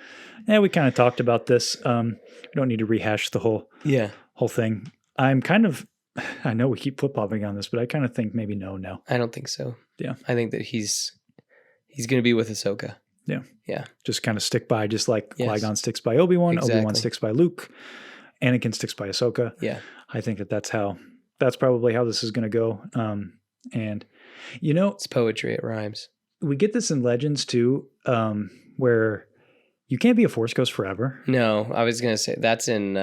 Yeah, we kind of talked about this. We don't need to rehash the whole thing. I know we keep flip-flopping on this, but I kind of think maybe no. I don't think so. Yeah. I think that he's going to be with Ahsoka. Yeah. Yeah. Just kind of stick by, just like Qui-Gon sticks by Obi-Wan, Exactly. Obi-Wan sticks by Luke, Anakin sticks by Ahsoka. Yeah. I think that's probably how this is going to go. And it's poetry. It rhymes. We get this in Legends too, where you can't be a Force Ghost forever. No, I was going to say that's in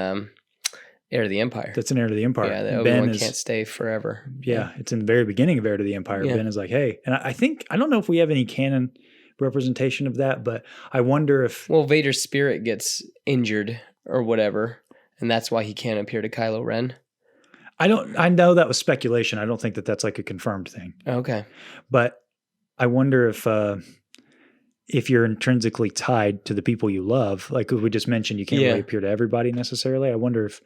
Heir to the Empire. That's in Heir to the Empire. Yeah, Obi-Wan can't stay forever. Yeah, it's in the very beginning of Heir to the Empire. Yeah. Ben is like, hey, and I don't know if we have any canon representation of that, but I wonder if Vader's spirit gets injured or whatever, and that's why he can't appear to Kylo Ren. I know that was speculation. I don't think that that's like a confirmed thing. Okay. But I wonder if you're intrinsically tied to the people you love, like we just mentioned, you can't really appear to everybody necessarily. I wonder if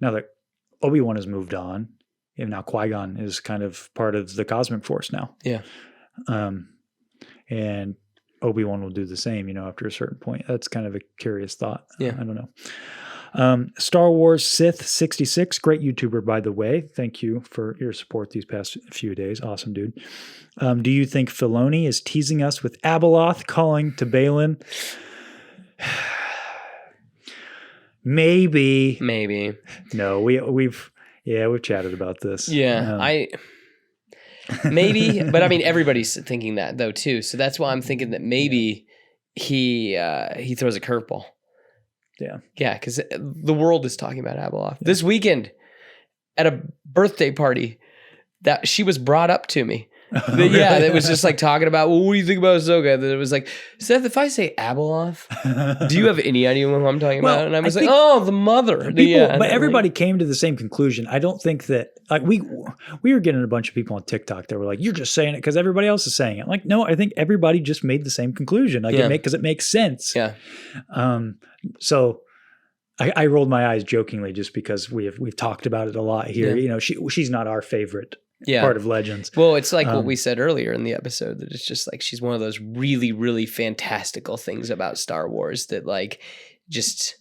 now that Obi-Wan has moved on, and now Qui-Gon is kind of part of the Cosmic Force now. Yeah. And Obi-Wan will do the same, after a certain point. That's kind of a curious thought. Yeah. I don't know. Star Wars Sith 66, great YouTuber, by the way. Thank you for your support these past few days. Awesome, dude. Do you think Filoni is teasing us with Abeloth calling to Balin? Maybe. No, we've chatted about this. Yeah, maybe, but I mean, everybody's thinking that though too. So that's why I'm thinking that maybe he throws a curveball. Yeah, because the world is talking about Abeloth this weekend at a birthday party that she was brought up to me. That was just like talking about, well, what do you think about Ahsoka? And then it was like, Seth, if I say Abeloth, do you have any idea what I'm talking about? And I was like, oh, the mother. But everybody came to the same conclusion. I don't think that, like, we were getting a bunch of people on TikTok that were like, you're just saying it because everybody else is saying it. Like, no, I think everybody just made the same conclusion. Like, because it makes sense. Yeah. So I rolled my eyes jokingly just because we've talked about it a lot here. Yeah. She's not our favorite part of Legends. Well, it's like what we said earlier in the episode, that it's just like she's one of those really, really fantastical things about Star Wars that like just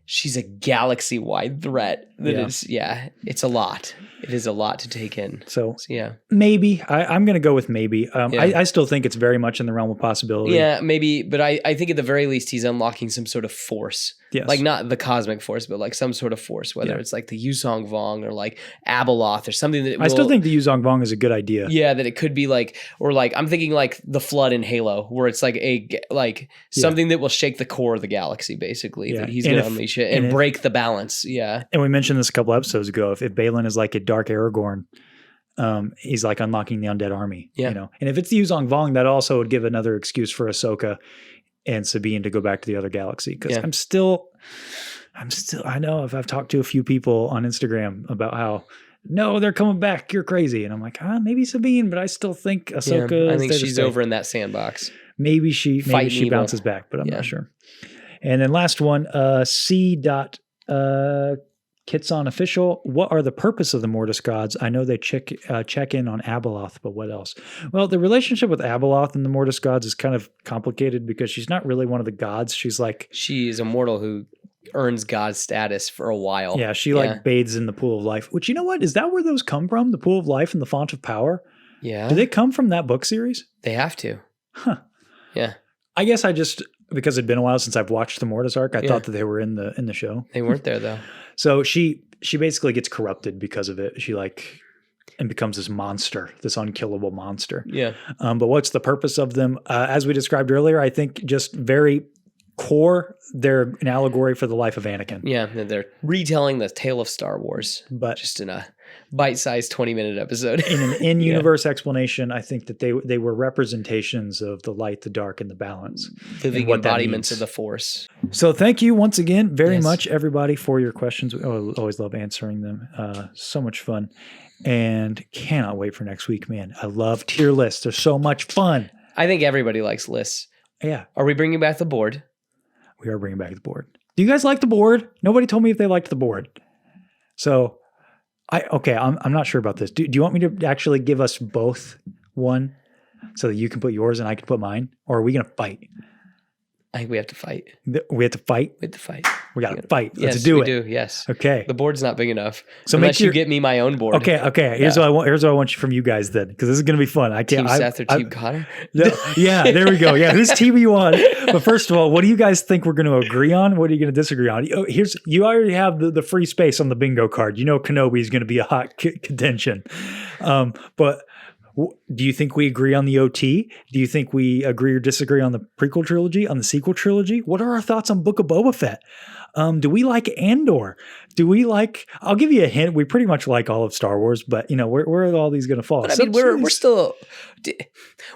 she's a galaxy-wide threat that is, it's a lot. It is a lot to take in. So yeah. Maybe. I'm going to go with maybe. I still think it's very much in the realm of possibility. Yeah, maybe. But I think at the very least he's unlocking some sort of force. Yes. Like not the cosmic force, but like some sort of force, whether it's like the Yuzong Vong or like Abeloth or something that I still think the Yuzong Vong is a good idea. Yeah, that it could be like, or like I'm thinking like the Flood in Halo, where it's like something that will shake the core of the galaxy, basically. That he's going to unleash it and break the balance. Yeah. And we mentioned this a couple episodes ago. If Balin is like a dark Aragorn, he's like unlocking the undead army. And if it's the Yuzong Vong, that also would give another excuse for Ahsoka and Sabine to go back to the other galaxy. Because I'm still, I know if I've talked to a few people on Instagram about how, no, they're coming back, you're crazy. And I'm like, maybe Sabine, but I still think Ahsoka. I think she's over in that sandbox. Maybe she bounces back, but I'm not sure. And then last one, Kitson Official. What are the purpose of the Mortis gods? I know they check in on Abeloth, but what else? Well, the relationship with Abeloth and the Mortis gods is kind of complicated because she's not really one of the gods. She's a mortal who earns god status for a while. Yeah, she bathes in the pool of life. Which, you know what? Is that where those come from? The pool of life and the font of power? Yeah. Do they come from that book series? They have to. Huh. Yeah. I guess because it'd been a while since I've watched the Mortis arc, I thought that they were in the show. They weren't there though. So she basically gets corrupted because of it. She and becomes this monster, this unkillable monster. Yeah. But what's the purpose of them? As we described earlier, I think just very core, they're an allegory for the life of Anakin. Yeah, they're retelling the tale of Star Wars, but just in a bite-sized 20-minute episode. In an in-universe explanation, I think that they were representations of the light, the dark, and the balance. Living embodiments of the Force. So thank you once again very much, everybody, for your questions. We always love answering them. So much fun. And cannot wait for next week, man. I love tier lists. They're so much fun. I think everybody likes lists. Yeah. Are we bringing back the board? We are bringing back the board. Do you guys like the board? Nobody told me if they liked the board. So, I'm not sure about this. Do you want me to actually give us both one so that you can put yours and I can put mine? Or are we going to fight? I think we have to fight. We have to fight? We have to fight. We got to fight. Yes, Let's do it. We do, yes. Okay. The board's not big enough. So unless you get me my own board. Okay. Here's what I want. Here's what I want from you guys then, because this is going to be fun. Team Seth or Team Konnor? Yeah, there we go. Yeah, whose team are you on? But first of all, what do you guys think we're going to agree on? What are you going to disagree on? You already have the free space on the bingo card. You know Kenobi is going to be a hot contention. But do you think we agree on the OT? Do you think we agree or disagree on the prequel trilogy, on the sequel trilogy? What are our thoughts on Book of Boba Fett? Do we like Andor? I'll give you a hint. We pretty much like all of Star Wars, but where are all these going to fall? But, I mean,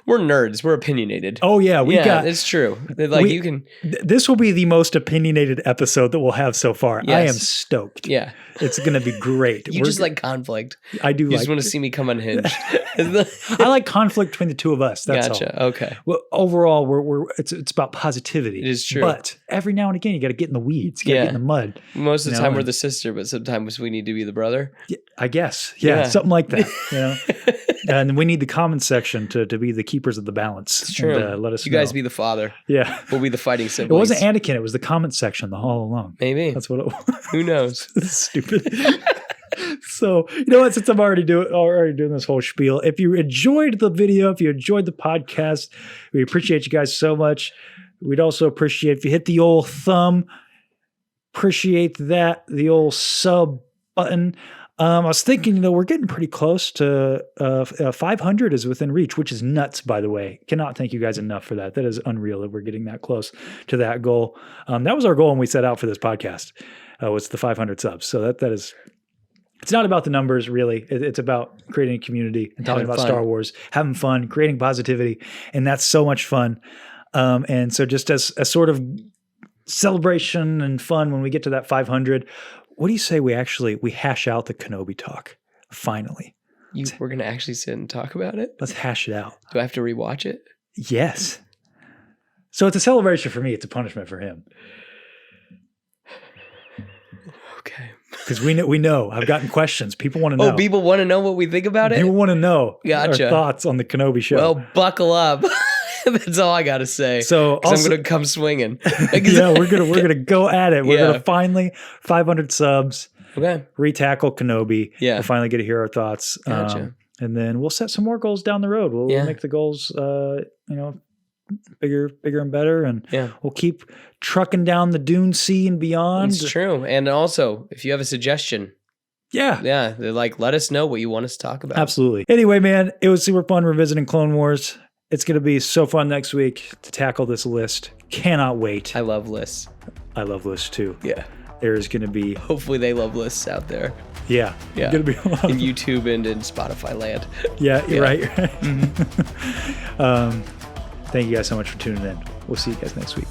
we're nerds. We're opinionated. Oh yeah. It's true. This will be the most opinionated episode that we'll have so far. Yes. I am stoked. Yeah. It's going to be great. You just like conflict. I do. You just want to see me come unhinged. I like conflict between the two of us. That's Gotcha. all. Okay. Well, overall, it's about positivity. It is true. But every now and again, you got to get in the weeds, you got to get in the mud. Most of the You time know, we're and- the sister, but sometimes we need to be the brother. Yeah, I guess. Yeah, Yeah. something like that. You know, and we need the comment section to be the keepers of the balance. It's true. And, let us You know. guys be the father. Yeah. We'll be the fighting It siblings. wasn't Anakin. It was the comment section the all along. Maybe. That's what it was. Who knows? Stupid. So, you know what? Since I'm already doing this whole spiel, if you enjoyed the video, if you enjoyed the podcast, we appreciate you guys so much. We'd also appreciate if you hit the old thumb. Appreciate that. The old sub button. I was thinking, we're getting pretty close to 500 is within reach, which is nuts, by the way. Cannot thank you guys enough for that. That is unreal that we're getting that close to that goal. That was our goal when we set out for this podcast, was the 500 subs. So that is, it's not about the numbers, really. It's about creating a community and talking Having about fun. Star Wars, having fun, creating positivity. And that's so much fun. And so just as a sort of celebration and fun when we get to that 500, what do you say we hash out the Kenobi talk finally? We're going to actually sit and talk about it? Let's hash it out. Do I have to rewatch it? Yes. So it's a celebration for me. It's a punishment for him. Okay. Because we know. I've gotten questions. People want to know. Oh, people want to know what we think about it? People want to know Gotcha. our thoughts on the Kenobi show. Well, buckle up. That's all I got to say. So 'Cause also, I'm going to come swinging. yeah, we're gonna go at it. We're Yeah. gonna finally 500 subs. Okay. Retackle Kenobi. Yeah. We'll finally get to hear our thoughts. Gotcha. And then we'll set some more goals down the road. We'll Yeah. make the goals, bigger and better. And Yeah. we'll keep trucking down the Dune Sea and Beyond. It's true. And also, if you have a suggestion, Yeah, let us know what you want us to talk about. absolutely. Anyway, man, it was super fun revisiting Clone Wars. It's going to be so fun next week to tackle this list. Cannot wait. I love lists. I love lists too. Yeah. There's going to be, Hopefully they love lists out there yeah. Yeah. Going to be a lot in of, YouTube and in Spotify land. yeah, you're Yeah. right. Thank you guys so much for tuning in. We'll see you guys next week.